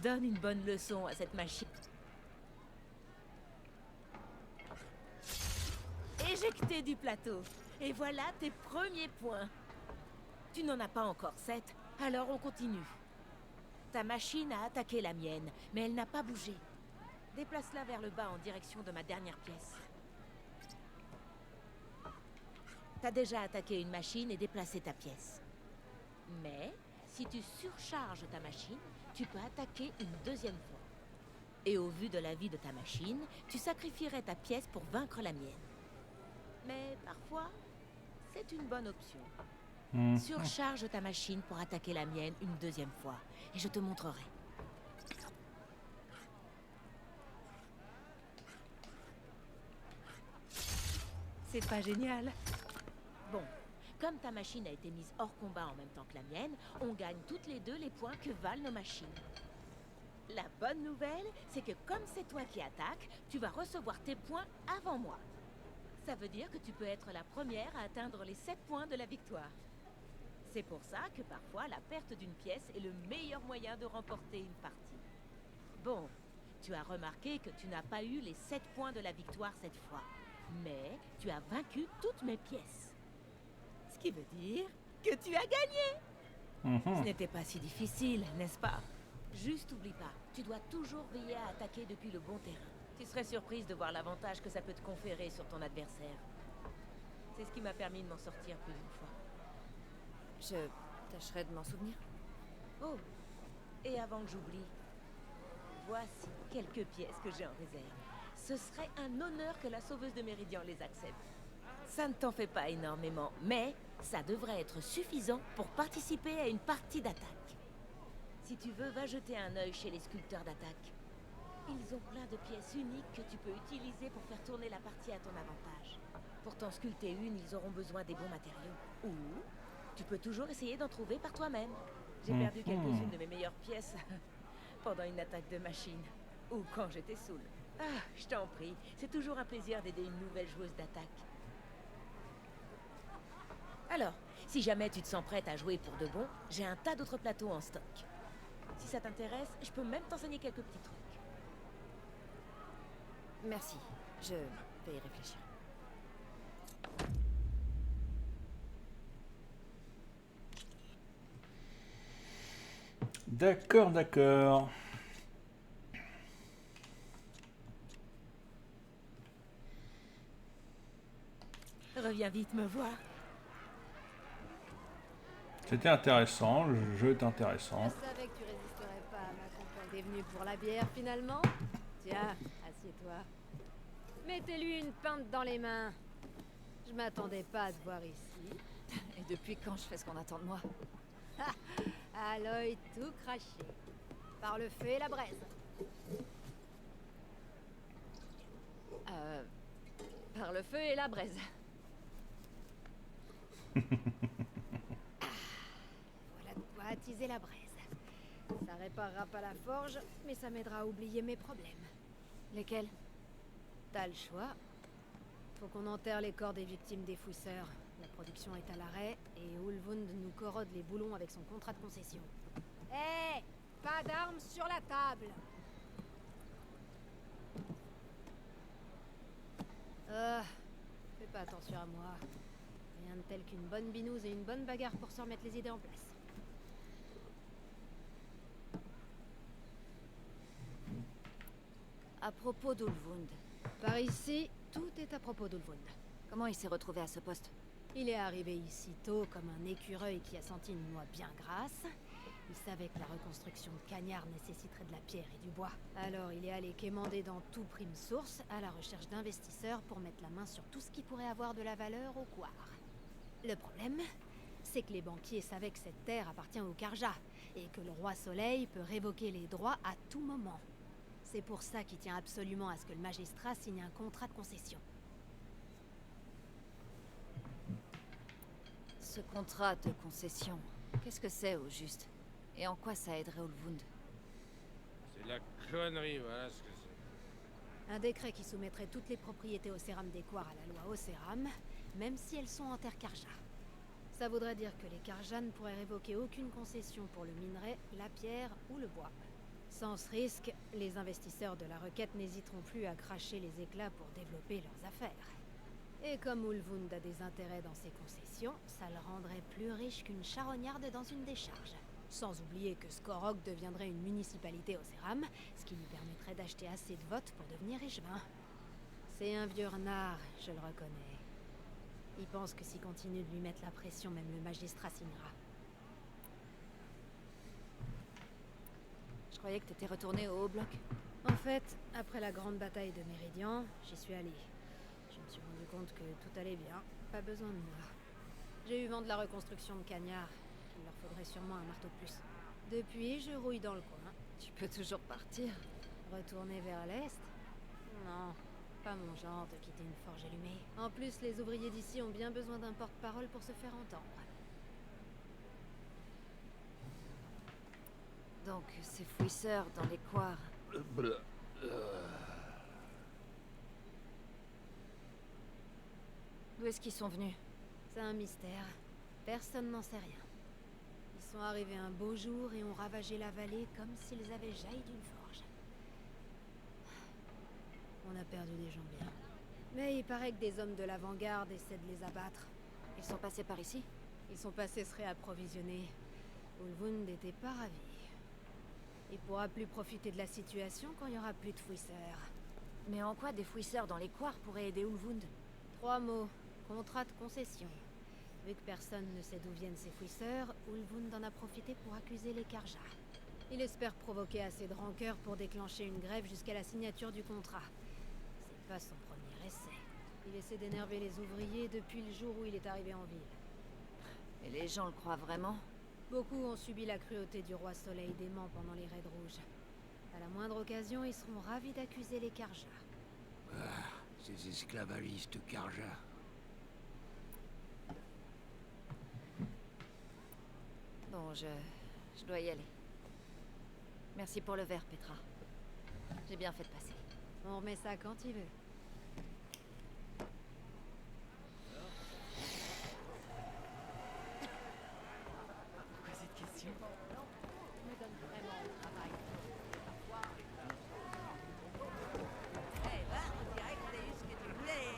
Donne une bonne leçon à cette machine. éjecté du plateau. Et voilà tes premiers points. Tu n'en as pas encore 7, alors on continue. Ta machine a attaqué la mienne, mais elle n'a pas bougé. Déplace-la vers le bas en direction de ma dernière pièce. T'as déjà attaqué une machine et déplacé ta pièce. Mais, si tu surcharges ta machine, tu peux attaquer une deuxième fois. Et au vu de la vie de ta machine, tu sacrifierais ta pièce pour vaincre la mienne. Mais parfois, c'est une bonne option. Surcharge ta machine pour attaquer la mienne une deuxième fois, et je te montrerai. C'est pas génial? Bon, comme ta machine a été mise hors combat en même temps que la mienne, on gagne toutes les deux les points que valent nos machines. La bonne nouvelle, c'est que comme c'est toi qui attaques, tu vas recevoir tes points avant moi. Ça veut dire que tu peux être la première à atteindre les 7 points de la victoire. C'est pour ça que parfois la perte d'une pièce est le meilleur moyen de remporter une partie. Bon, tu as remarqué que tu n'as pas eu les 7 points de la victoire cette fois. Mais tu as vaincu toutes mes pièces. Ce qui veut dire que tu as gagné. Ce n'était pas si difficile, n'est-ce pas? Juste oublie pas, tu dois toujours veiller à attaquer depuis le bon terrain. Tu serais surprise de voir l'avantage que ça peut te conférer sur ton adversaire. C'est ce qui m'a permis de m'en sortir plus d'une fois. Je tâcherai de m'en souvenir. Oh, et avant que j'oublie, voici quelques pièces que j'ai en réserve. Ce serait un honneur que la sauveuse de Méridian les accepte. Ça ne t'en fait pas énormément, mais ça devrait être suffisant pour participer à une partie d'attaque. Si tu veux, va jeter un œil chez les sculpteurs d'attaque. Ils ont plein de pièces uniques que tu peux utiliser pour faire tourner la partie à ton avantage. Pour t'en sculpter une, ils auront besoin des bons matériaux. Ou tu peux toujours essayer d'en trouver par toi-même. J'ai perdu quelques-unes de mes meilleures pièces pendant une attaque de machine. Ou quand j'étais saoul. Ah, je t'en prie, c'est toujours un plaisir d'aider une nouvelle joueuse d'attaque. Alors, si jamais tu te sens prête à jouer pour de bon, j'ai un tas d'autres plateaux en stock. Si ça t'intéresse, je peux même t'enseigner quelques petits trucs. Merci, je vais y réfléchir. D'accord, d'accord. Reviens vite me voir. C'était intéressant, le jeu est intéressant. Je savais que tu résisterais pas à ma compagne. T'es venu pour la bière finalement? Tiens, assieds-toi. Mettez-lui une pinte dans les mains. Je m'attendais pas à te voir ici. Et depuis quand je fais ce qu'on attend de moi? À l'œil tout craché. Par le feu et la braise. Par le feu et la braise. Voilà de quoi attiser la braise. Ça réparera pas la forge, mais ça m'aidera à oublier mes problèmes. Lesquels? T'as le choix. Faut qu'on enterre les corps des victimes des fouisseurs. La production est à l'arrêt et Ulvund nous corrode les boulons avec son contrat de concession. Hé! Pas d'armes sur la table! Fais pas attention à moi. Rien de tel qu'une bonne binouse et une bonne bagarre pour se remettre les idées en place. À propos d'Ulvund. Par ici, tout est à propos d'Ulvund. Comment il s'est retrouvé à ce poste? Il est arrivé ici tôt comme un écureuil qui a senti une noix bien grasse. Il savait que la reconstruction de Cagnard nécessiterait de la pierre et du bois. Alors il est allé quémander dans tout prime source à la recherche d'investisseurs pour mettre la main sur tout ce qui pourrait avoir de la valeur au Coir. Le problème, c'est que les banquiers savaient que cette terre appartient au Karja et que le roi Soleil peut révoquer les droits à tout moment. C'est pour ça qu'il tient absolument à ce que le magistrat signe un contrat de concession. Ce contrat de concession, qu'est-ce que c'est au juste? Et en quoi ça aiderait Ulvund? C'est la connerie, voilà ce que c'est. Un décret qui soumettrait toutes les propriétés Océram des Coirs à la loi Océram, même si elles sont en terre Karja. Ça voudrait dire que les Karja ne pourraient révoquer aucune concession pour le minerai, la pierre ou le bois. Sans ce risque, les investisseurs de la requête n'hésiteront plus à cracher les éclats pour développer leurs affaires. Et comme Ulvund a des intérêts dans ses concessions, ça le rendrait plus riche qu'une charognarde dans une décharge. Sans oublier que Skorok deviendrait une municipalité au Céram, ce qui lui permettrait d'acheter assez de votes pour devenir échevin. C'est un vieux renard, je le reconnais. Il pense que s'il continue de lui mettre la pression, même le magistrat signera. Je croyais que t'étais retourné au Haut-Bloc. En fait, après la grande bataille de Méridian, j'y suis allée. Je me suis rendu compte que tout allait bien, pas besoin de moi. J'ai eu vent de la reconstruction de Cagnard, qu'il leur faudrait sûrement un marteau de plus. Depuis, je rouille dans le coin. Tu peux toujours partir. Retourner vers l'est? Non, pas mon genre de quitter une forge allumée. En plus, les ouvriers d'ici ont bien besoin d'un porte-parole pour se faire entendre. Donc, ces fouisseurs dans les couards. D'où est-ce qu'ils sont venus? C'est un mystère. Personne n'en sait rien. Ils sont arrivés un beau jour et ont ravagé la vallée comme s'ils avaient jailli d'une forge. On a perdu des gens bien. Mais il paraît que des hommes de l'avant-garde essaient de les abattre. Ils sont passés par ici? Ils sont passés se réapprovisionner. Ulvund n'était pas ravi. Il pourra plus profiter de la situation quand il n'y aura plus de fouisseurs. Mais en quoi des fouisseurs dans les couards pourraient aider Ulvund? 3 mots. Contrat de concession. Vu que personne ne sait d'où viennent ces fouisseurs, Ulvund en a profité pour accuser les Karja. Il espère provoquer assez de rancœur pour déclencher une grève jusqu'à la signature du contrat. C'est pas son premier essai. Il essaie d'énerver les ouvriers depuis le jour où il est arrivé en ville. Et les gens le croient vraiment? Beaucoup ont subi la cruauté du roi Soleil dément pendant les raids rouges. À la moindre occasion, ils seront ravis d'accuser les Karja. Ah, ces esclavagistes Karja. Bon, je dois y aller. Merci pour le verre, Petra. J'ai bien fait de passer. On remet ça quand il veut. Pourquoi cette question? Tu me donnes vraiment le travail. On dirait que t'as eu ce que tu voulais.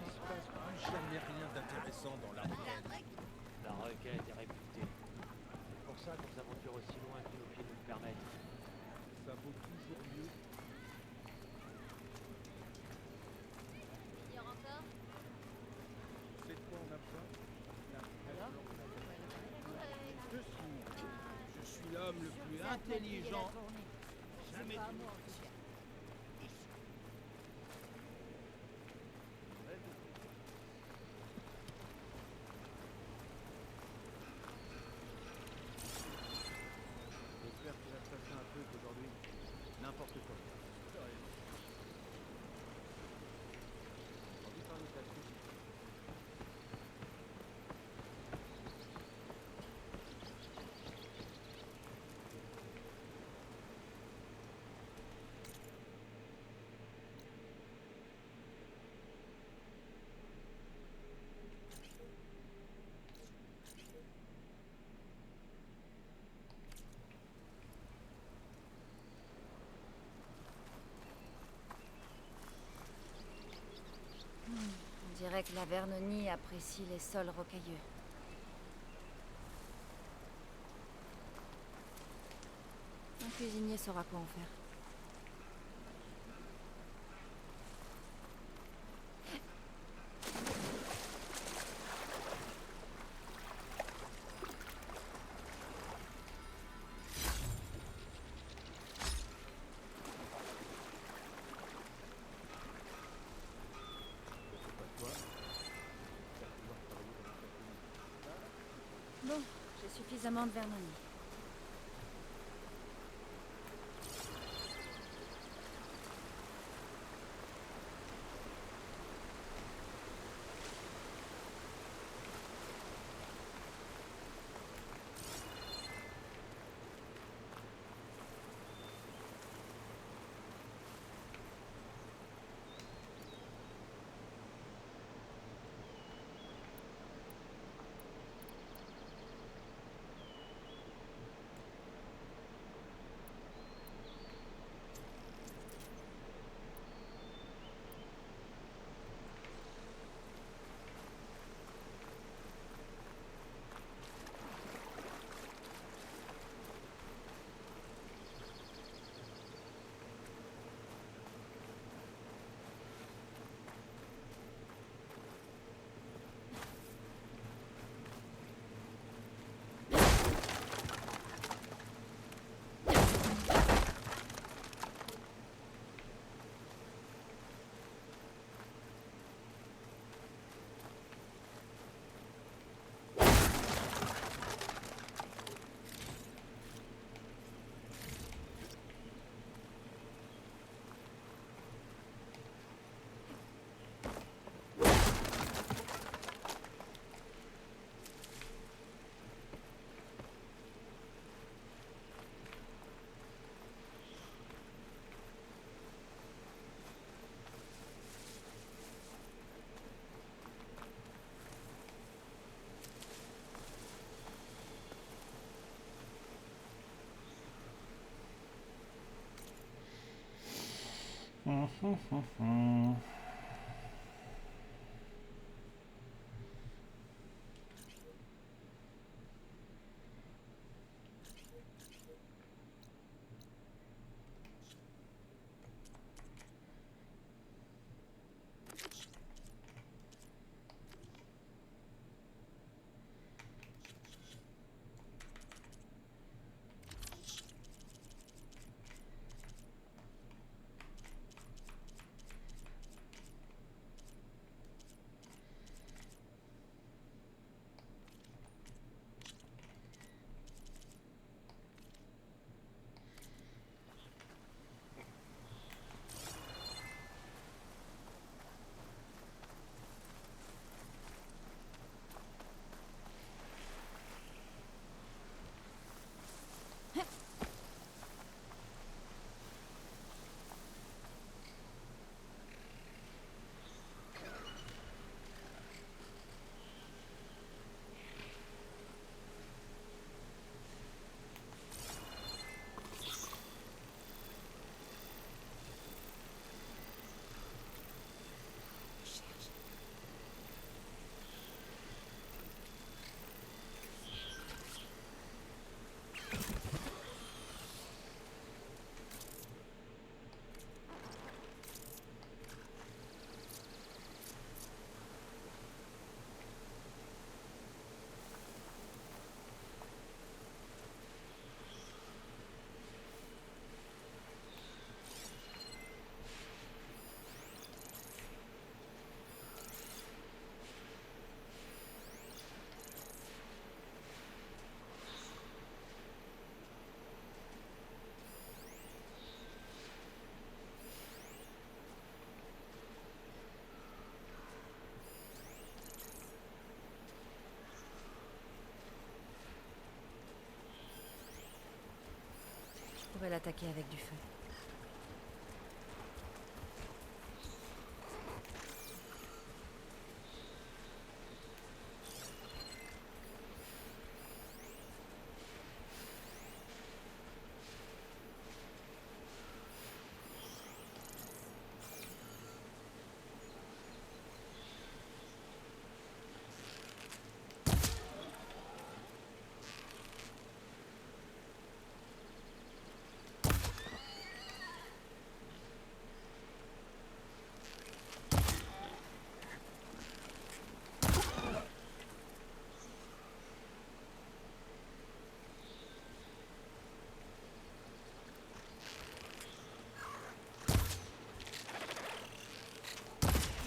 Il se passe plus jamais rien d'intéressant dans la requête. La requête est réputée. C'est pour ça que nous aventures aussi loin que nos pieds nous le permettent. Ça vaut toujours mieux. C'est de quoi on a besoin? Je suis l'homme le plus intelligent jamais vu. J'espère qu'il va se passer un truc aujourd'hui. N'importe quoi. Entendu parler de la suite. On dirait que la Vernonie apprécie les sols rocailleux. Un cuisinier saura quoi en faire. Bon, j'ai suffisamment de Vernonie. Je pourrais l'attaquer avec du feu.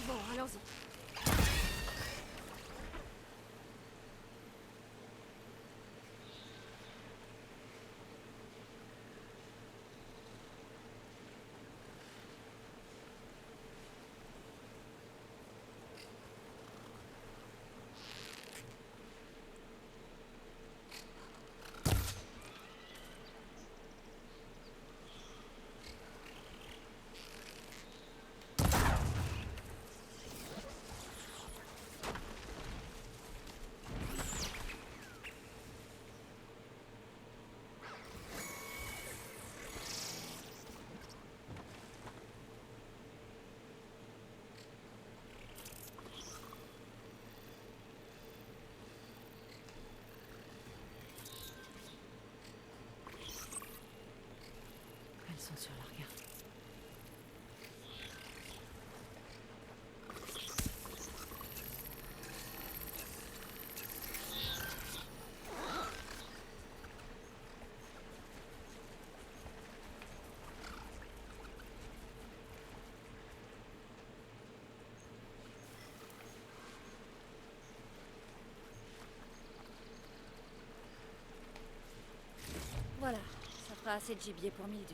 Bon, allons-y. Elles sont sur leur garde. Voilà, ça fera assez de gibier pour Mildu.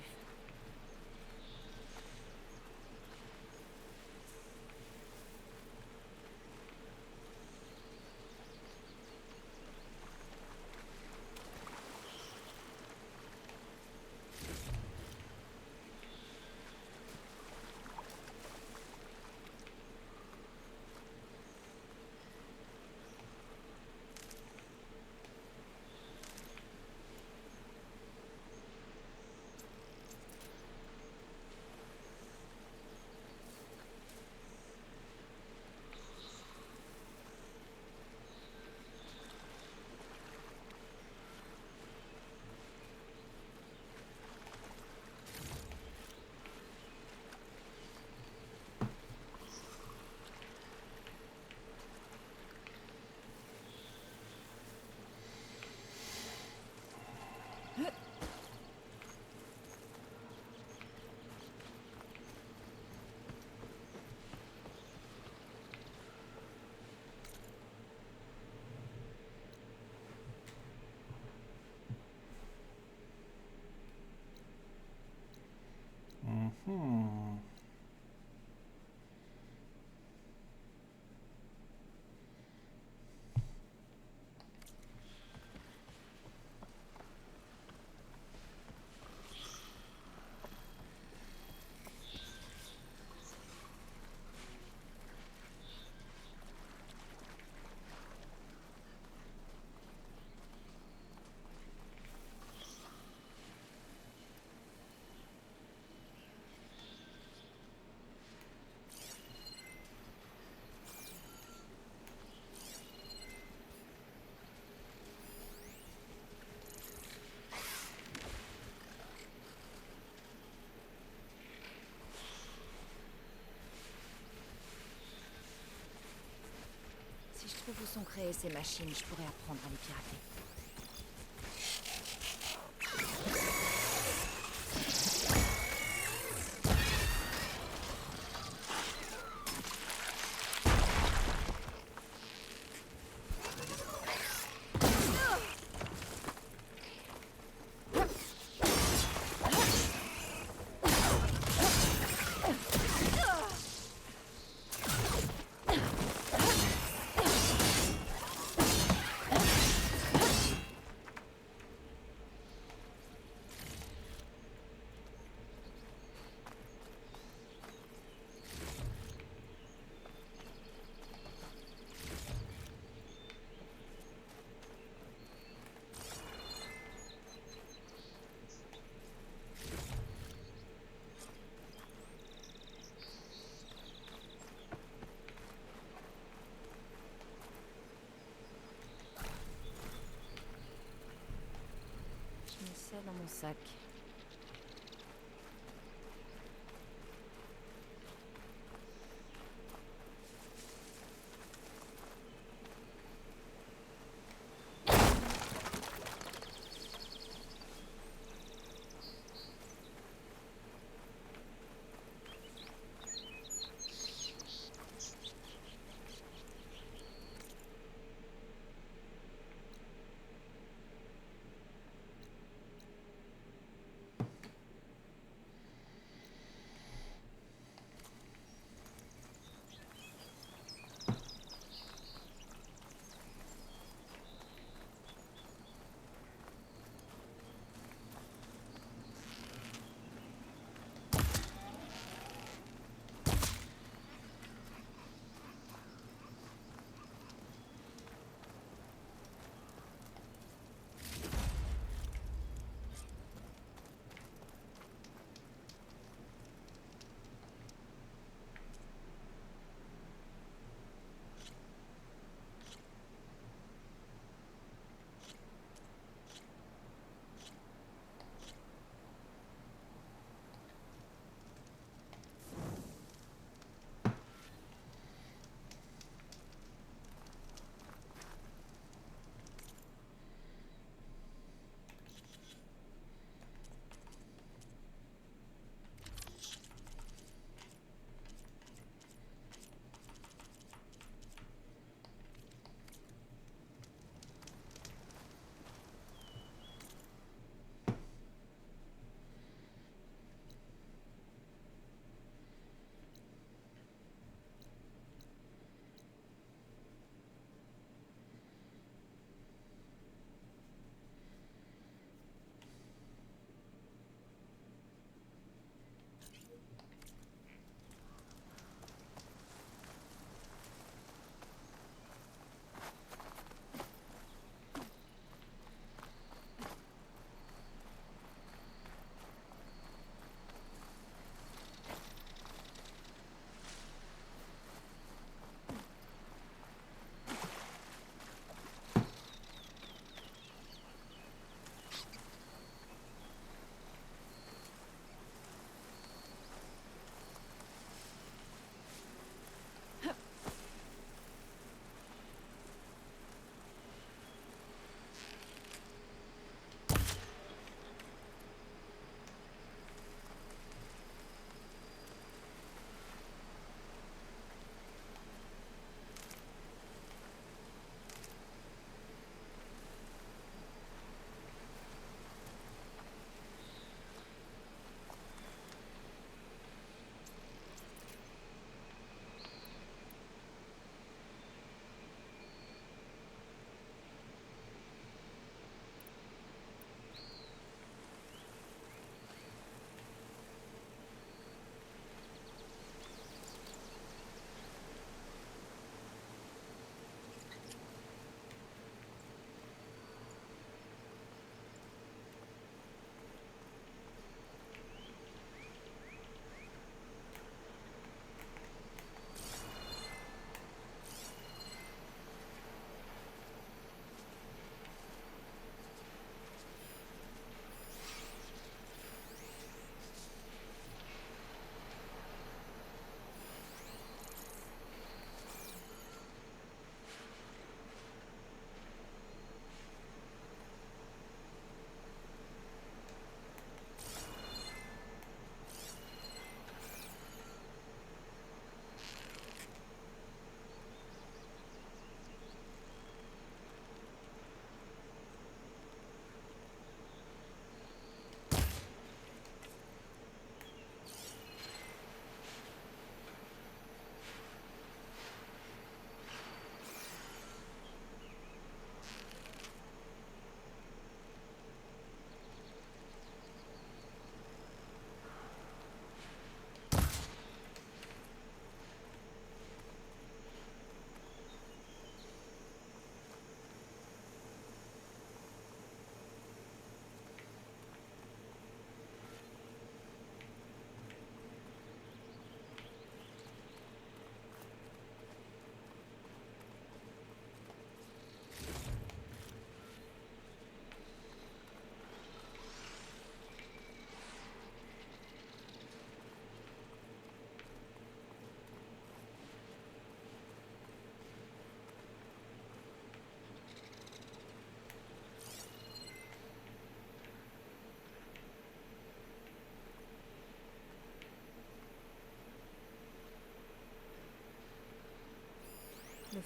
trouve où sont créées ces machines, je pourrais apprendre à les pirater. Je mets ça dans mon sac.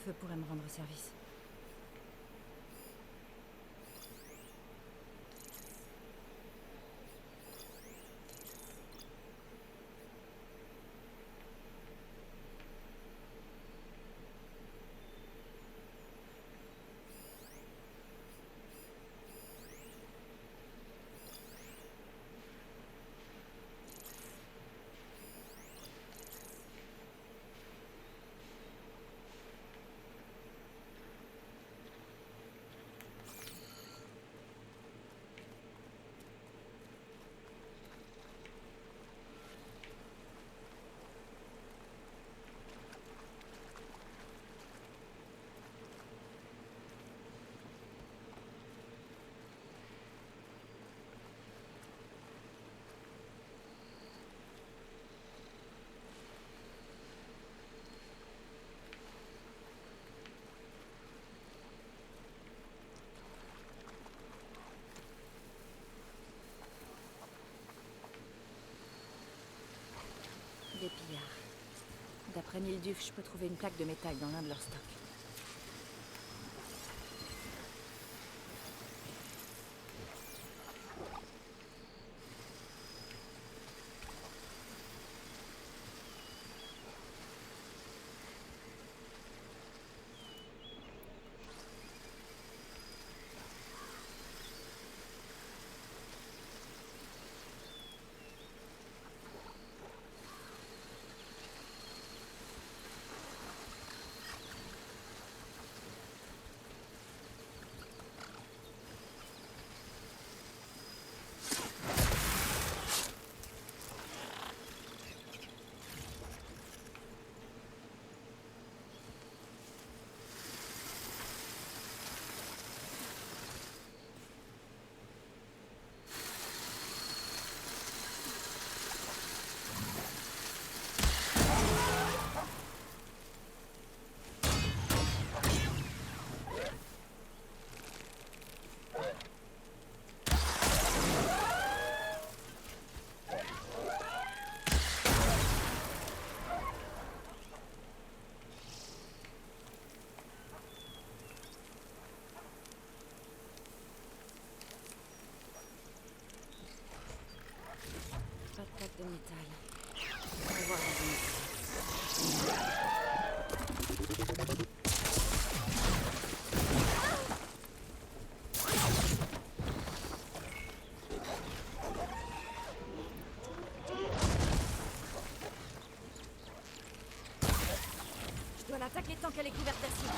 feu pourrait me rendre service. Des pillards. D'après Milduf, je peux trouver une plaque de métal dans l'un de leurs stocks. Pas de plaque de métal. On va voir dans une autre. Je dois l'attaquer tant qu'elle est couverte d'acide.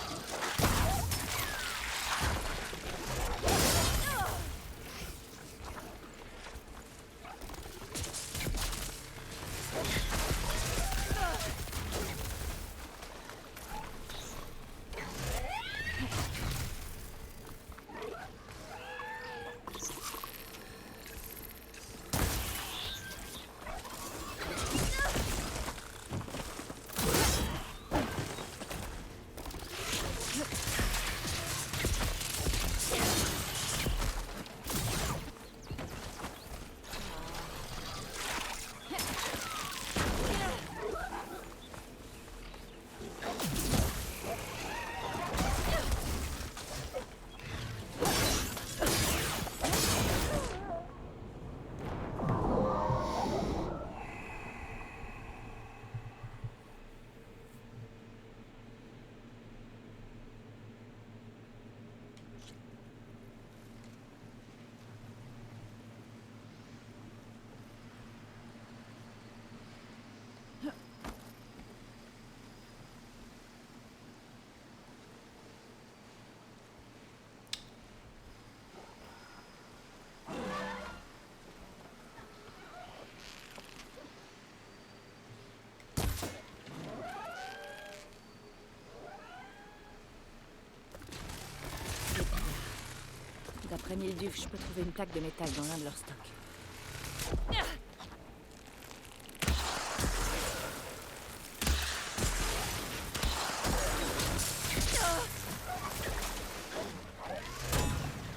D'après Milduf, je peux trouver une plaque de métal dans l'un de leurs stocks.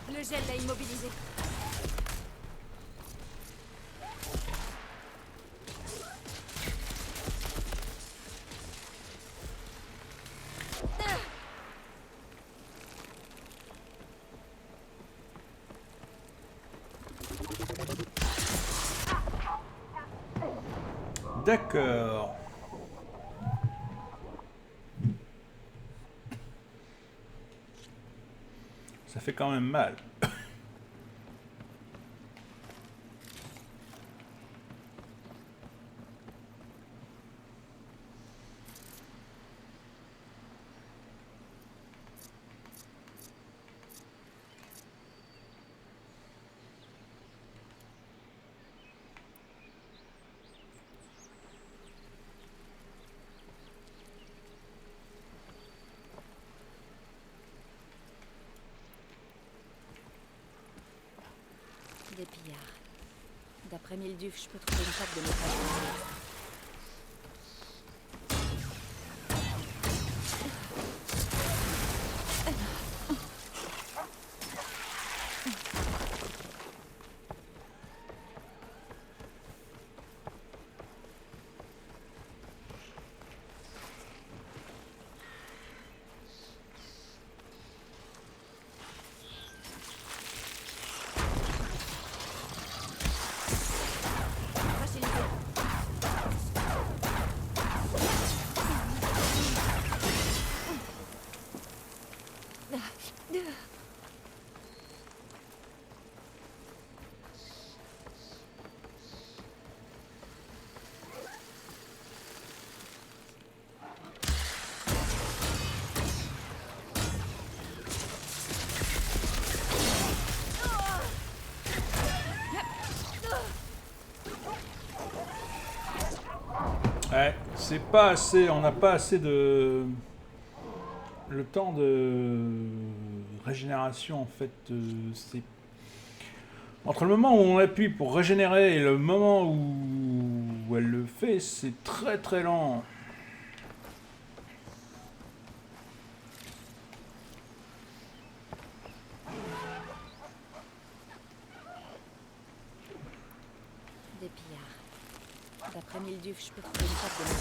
Le gel l'a immobilisé. D'accord. Ça fait quand même mal. Des pillards. D'après Milduf, je peux trouver une table de métal. Ouais, c'est pas assez, on n'a pas assez de... Le temps de régénération, en fait, c'est... Entre le moment où on appuie pour régénérer et le moment où elle le fait, c'est très très lent. Des pillards. D'après Milduf, je peux trouver une table de métal.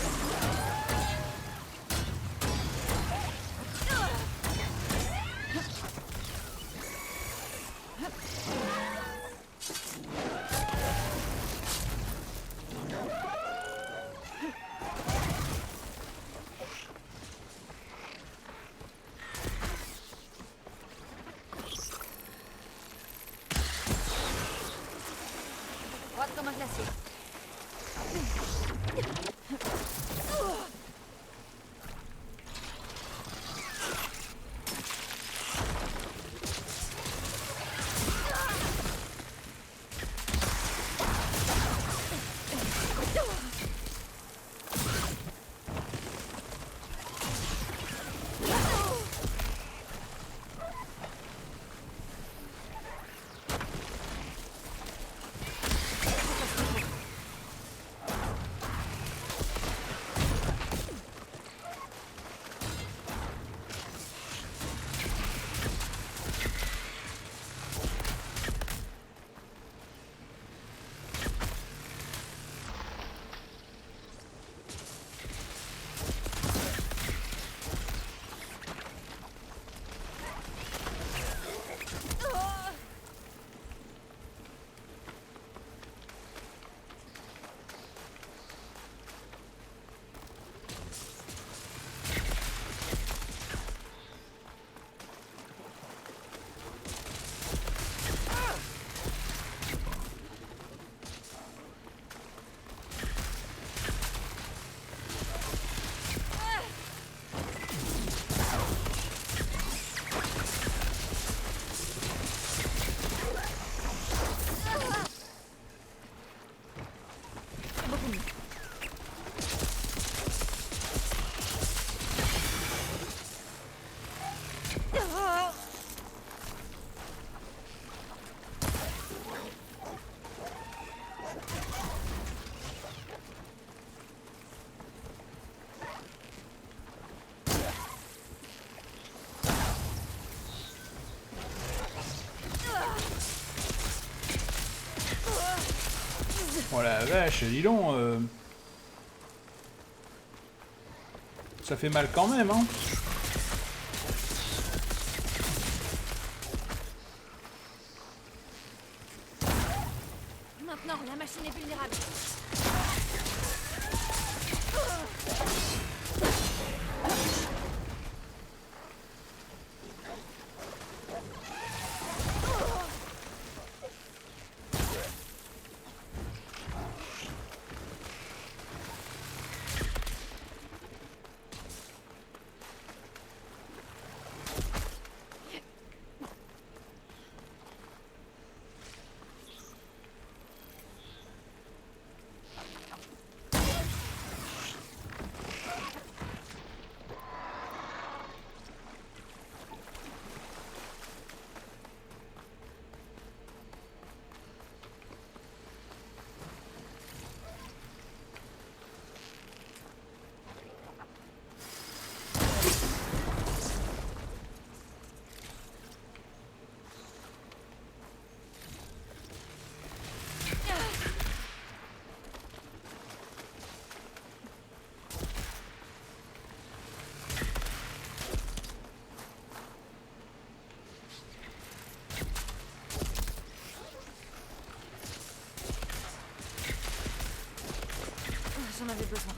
Droite comme un glacier. Oh la vache, dis donc, ça fait mal quand même, hein. Maintenant, la machine est vulnérable. avais besoin.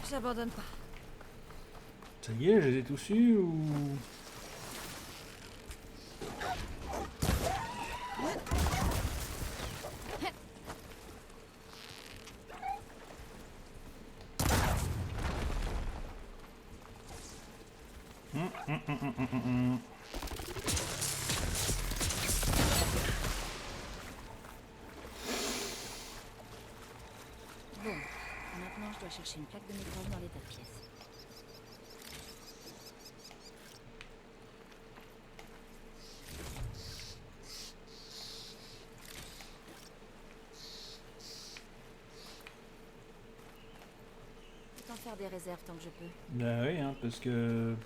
J'abandonne pas. Ça y est, je les ai tous eus ou... Bon, maintenant je dois chercher une plaque de métal dans l'état de pièce. Autant faire des réserves tant que je peux. Bah oui, hein, parce que...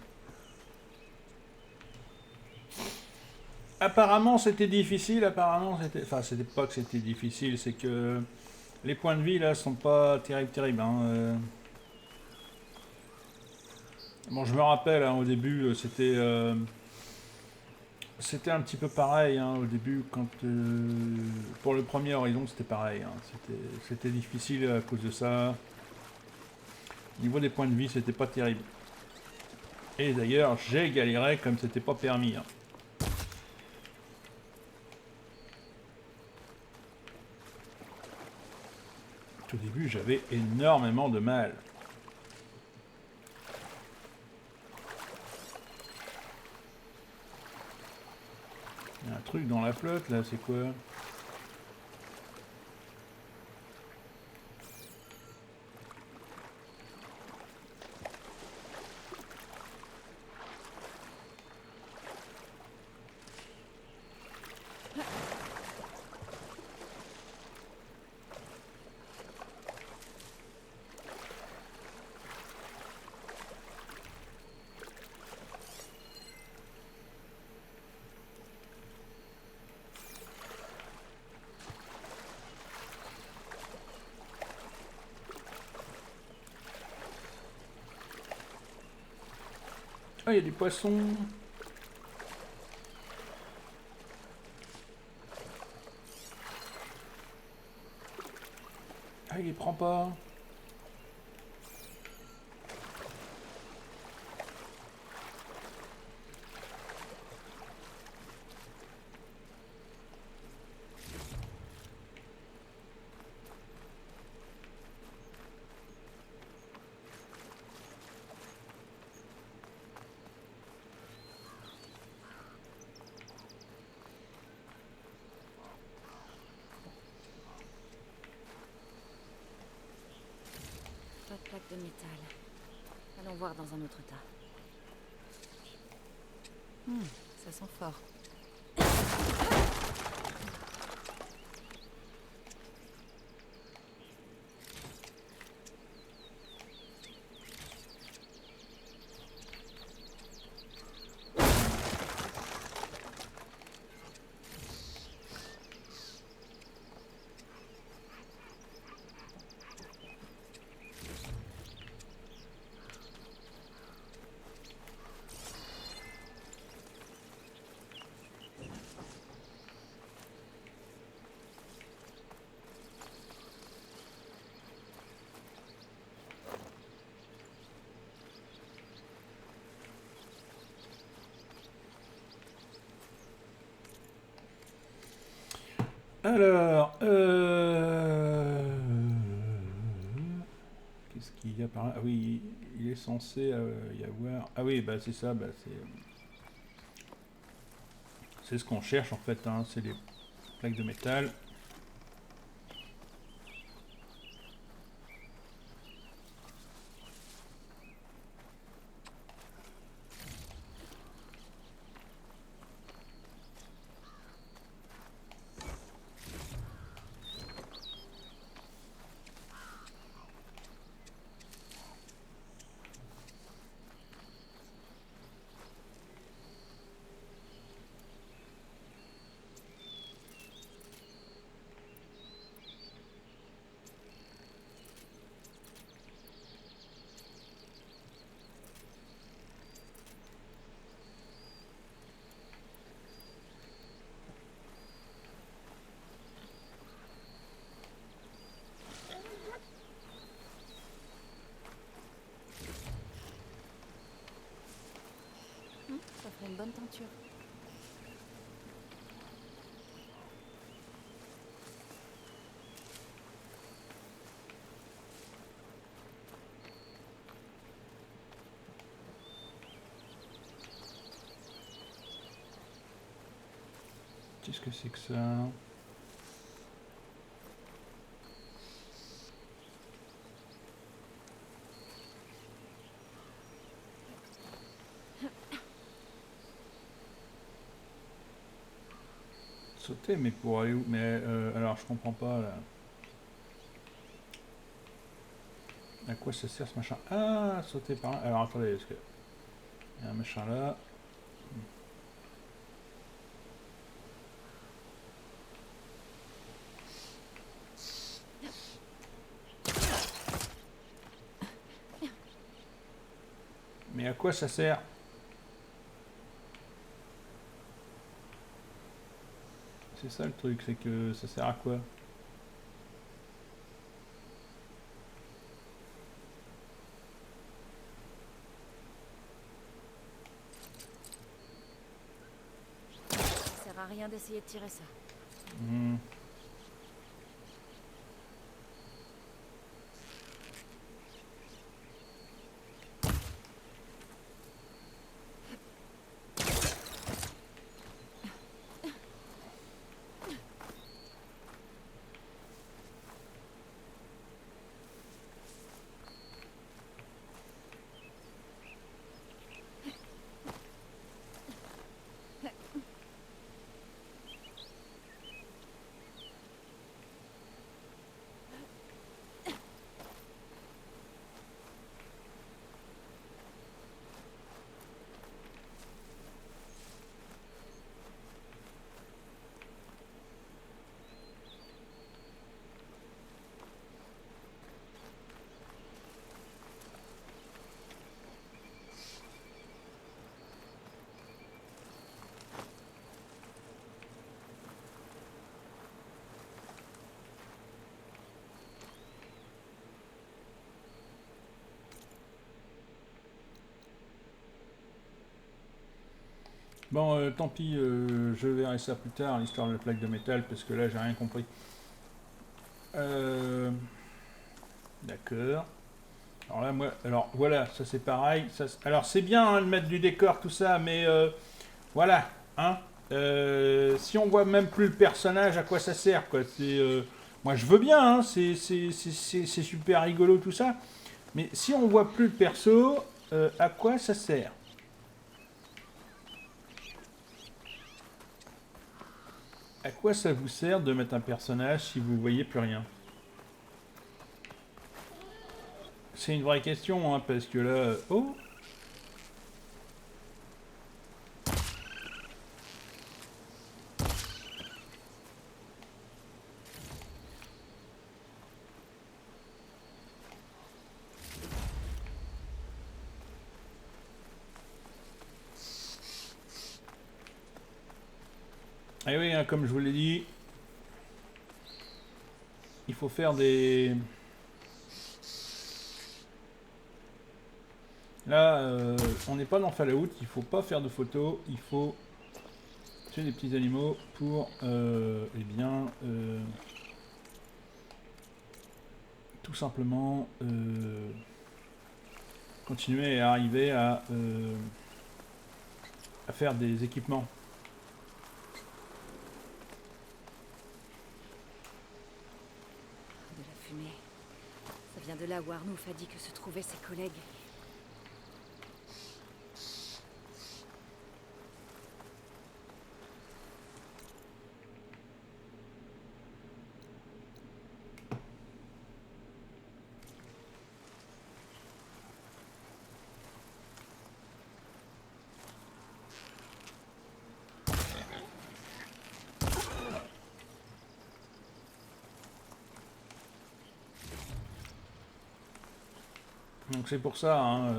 Apparemment c'était difficile, apparemment c'était... Enfin, c'était pas que c'était difficile, c'est que... Les points de vie là sont pas terribles. Hein. Bon, je me rappelle, hein, au début, c'était un petit peu pareil. Hein, au début, quand pour le premier Horizon, c'était pareil. Hein, c'était difficile à cause de ça. Au niveau des points de vie, c'était pas terrible. Et d'ailleurs, j'ai galéré comme c'était pas permis. Hein. Au début, j'avais énormément de mal. Il y a un truc dans la flotte, là, c'est quoi? Ah, il y a des poissons. Ah, il les prend pas. Pas de plaque de métal. Allons voir dans un autre tas. Ça sent fort. Alors, qu'est-ce qu'il y a par là? Ah oui, il est censé y avoir... Ah oui, bah c'est ça, bah c'est ce qu'on cherche en fait, hein, c'est les plaques de métal. de teinture. Qu'est-ce que c'est que ça? Sauter, mais pour aller où? Mais alors je comprends pas là. À quoi ça sert ce machin? Ah, sauter par là. Alors attendez, parce que il y a un machin là. Mais à quoi ça sert? C'est ça le truc, c'est que ça sert à quoi? Ça sert à rien d'essayer de tirer ça. Hmm. Bon, tant pis, je verrai ça plus tard, l'histoire de la plaque de métal, parce que là, j'ai rien compris. D'accord. Alors là, moi, alors voilà, ça c'est pareil. Ça, alors c'est bien hein, de mettre du décor, tout ça, mais voilà, hein. Si on voit même plus le personnage, à quoi ça sert, quoi. C'est, moi, je veux bien, hein, c'est super rigolo, tout ça. Mais si on voit plus le perso, à quoi ça sert? À quoi ça vous sert de mettre un personnage si vous voyez plus rien? C'est une vraie question, hein, parce que là... Oh! Ah oui, hein, comme je vous l'ai dit, il faut faire des... Là, on n'est pas dans Fallout, il faut pas faire de photos, il faut tuer des petits animaux pour, eh bien, tout simplement continuer à arriver à faire des équipements. De la fumée. Ça vient de là où Arnouf a dit que se trouvaient ses collègues. Donc c'est pour ça, hein,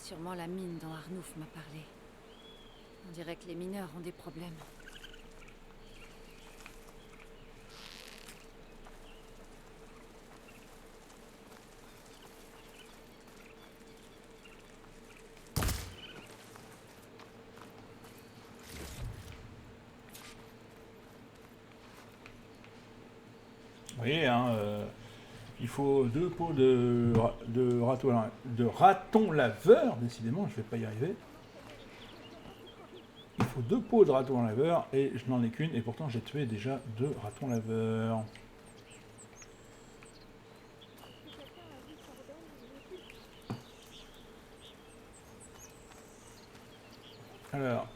sûrement la mine dont Arnouf m'a parlé. On dirait que les mineurs ont des problèmes. Vous voyez, hein, il faut 2 pots de raton laveur. Décidément, je vais pas y arriver. Il faut 2 pots de raton laveur et je n'en ai qu'une. Et pourtant, j'ai tué déjà 2 ratons laveurs. Alors.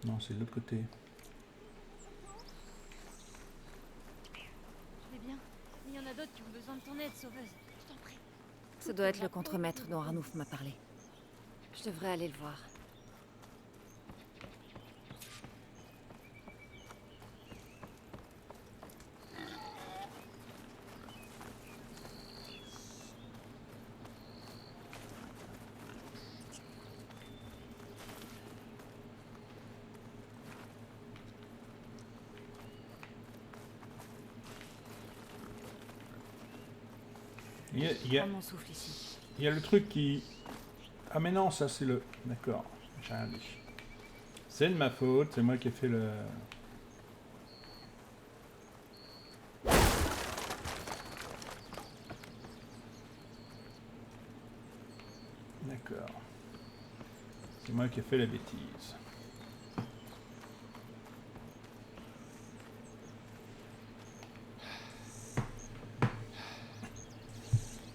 Non, c'est de l'autre côté. Je vais bien. Il y en a d'autres qui ont besoin de ton aide, sauveuse. Je t'en prie. Ça doit être le contremaître dont Arnouf m'a parlé. Je devrais aller le voir. Il y a Prends mon souffle ici. Il y a le truc qui... Ah mais non, ça c'est le... D'accord, j'ai rien dit. C'est de ma faute, c'est moi qui ai fait le... D'accord. C'est moi qui ai fait la bêtise.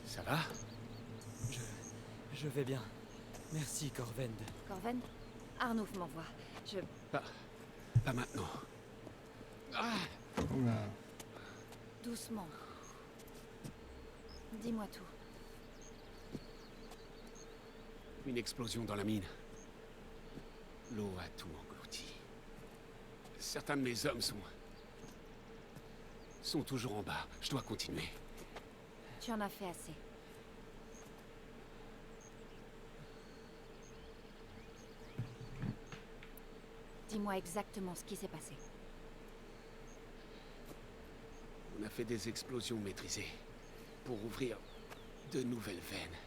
Ça va? Je vais bien. Merci, Corvend. Corven? Arnouf m'envoie. Je... Pas maintenant. Oula. Doucement. Dis-moi tout. Une explosion dans la mine. L'eau a tout englouti. Certains de mes hommes sont toujours en bas. Je dois continuer. Tu en as fait assez. Dis-moi exactement ce qui s'est passé. On a fait des explosions maîtrisées pour ouvrir de nouvelles veines.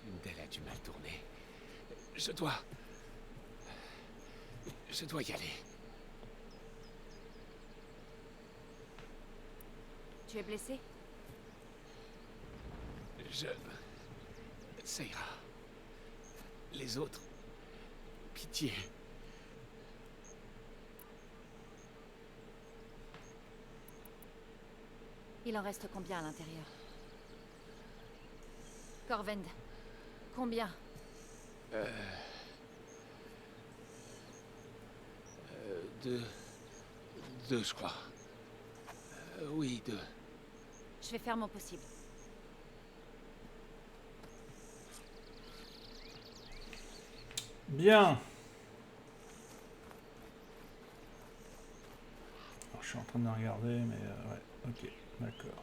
Une d'elles a du mal tourner. Je dois y aller. Tu es blessé? Ça ira. Les autres... Pitié. Il en reste combien à l'intérieur? Corvend. Combien? Deux, je crois. Oui, 2. Je vais faire mon possible. Bien. Alors, je suis en train de regarder, mais ouais, ok, d'accord.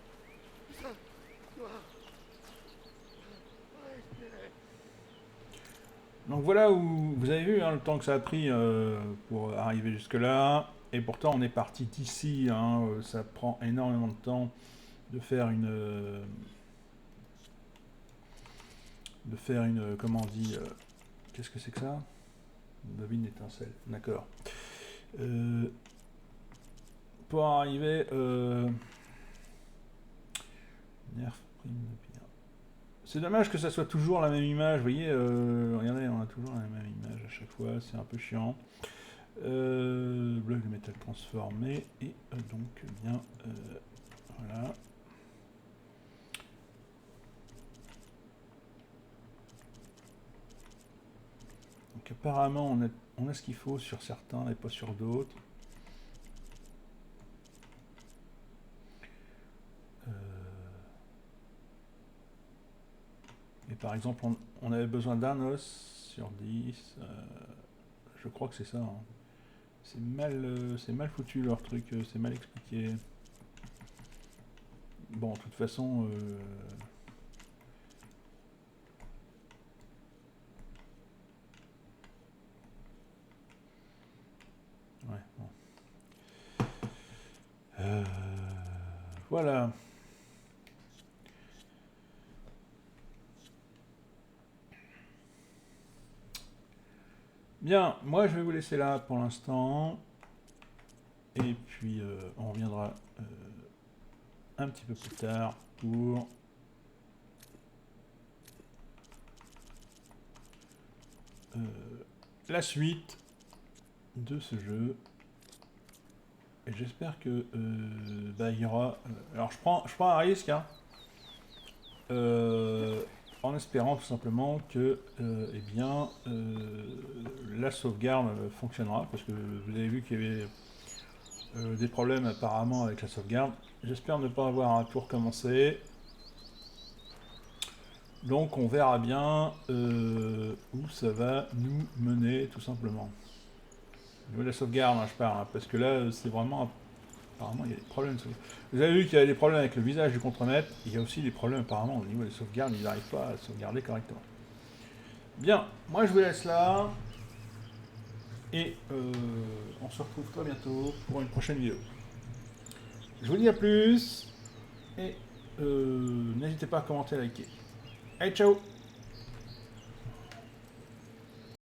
Donc voilà où vous avez vu hein, le temps que ça a pris pour arriver jusque là, et pourtant on est parti d'ici. Hein, ça prend énormément de temps de faire une comment on dit, qu'est-ce que c'est que ça? Bobine d'étincelle, d'accord. Pour arriver... Nerf prime de pire. C'est dommage que ça soit toujours la même image, vous voyez, regardez, on a toujours la même image à chaque fois, c'est un peu chiant. Bloc de métal transformé, et donc, bien, voilà. Donc apparemment, on a ce qu'il faut sur certains et pas sur d'autres. Et par exemple, on avait besoin d'un os sur 10. Je crois que c'est ça. Hein. C'est mal foutu leur truc, c'est mal expliqué. bon, de toute façon... Ouais, bon. Voilà. Bien, moi je vais vous laisser là pour l'instant. Et puis on reviendra un petit peu plus tard pour la suite de ce jeu. Et j'espère que il y aura. Alors je prends un risque, hein, en espérant tout simplement que eh bien la sauvegarde fonctionnera, parce que vous avez vu qu'il y avait des problèmes apparemment avec la sauvegarde. J'espère ne pas avoir à tout recommencer. Donc on verra bien où ça va nous mener tout simplement. Au niveau de la sauvegarde, hein, je parle, hein, parce que là c'est vraiment... Apparemment il y a des problèmes. Vous avez vu qu'il y a des problèmes avec le visage du contremaître. Il y a aussi des problèmes apparemment au niveau des sauvegardes, ils n'arrivent pas à sauvegarder correctement. Bien, moi je vous laisse là. Et on se retrouve très bientôt pour une prochaine vidéo. Je vous dis à plus. Et n'hésitez pas à commenter, à liker. Allez, ciao!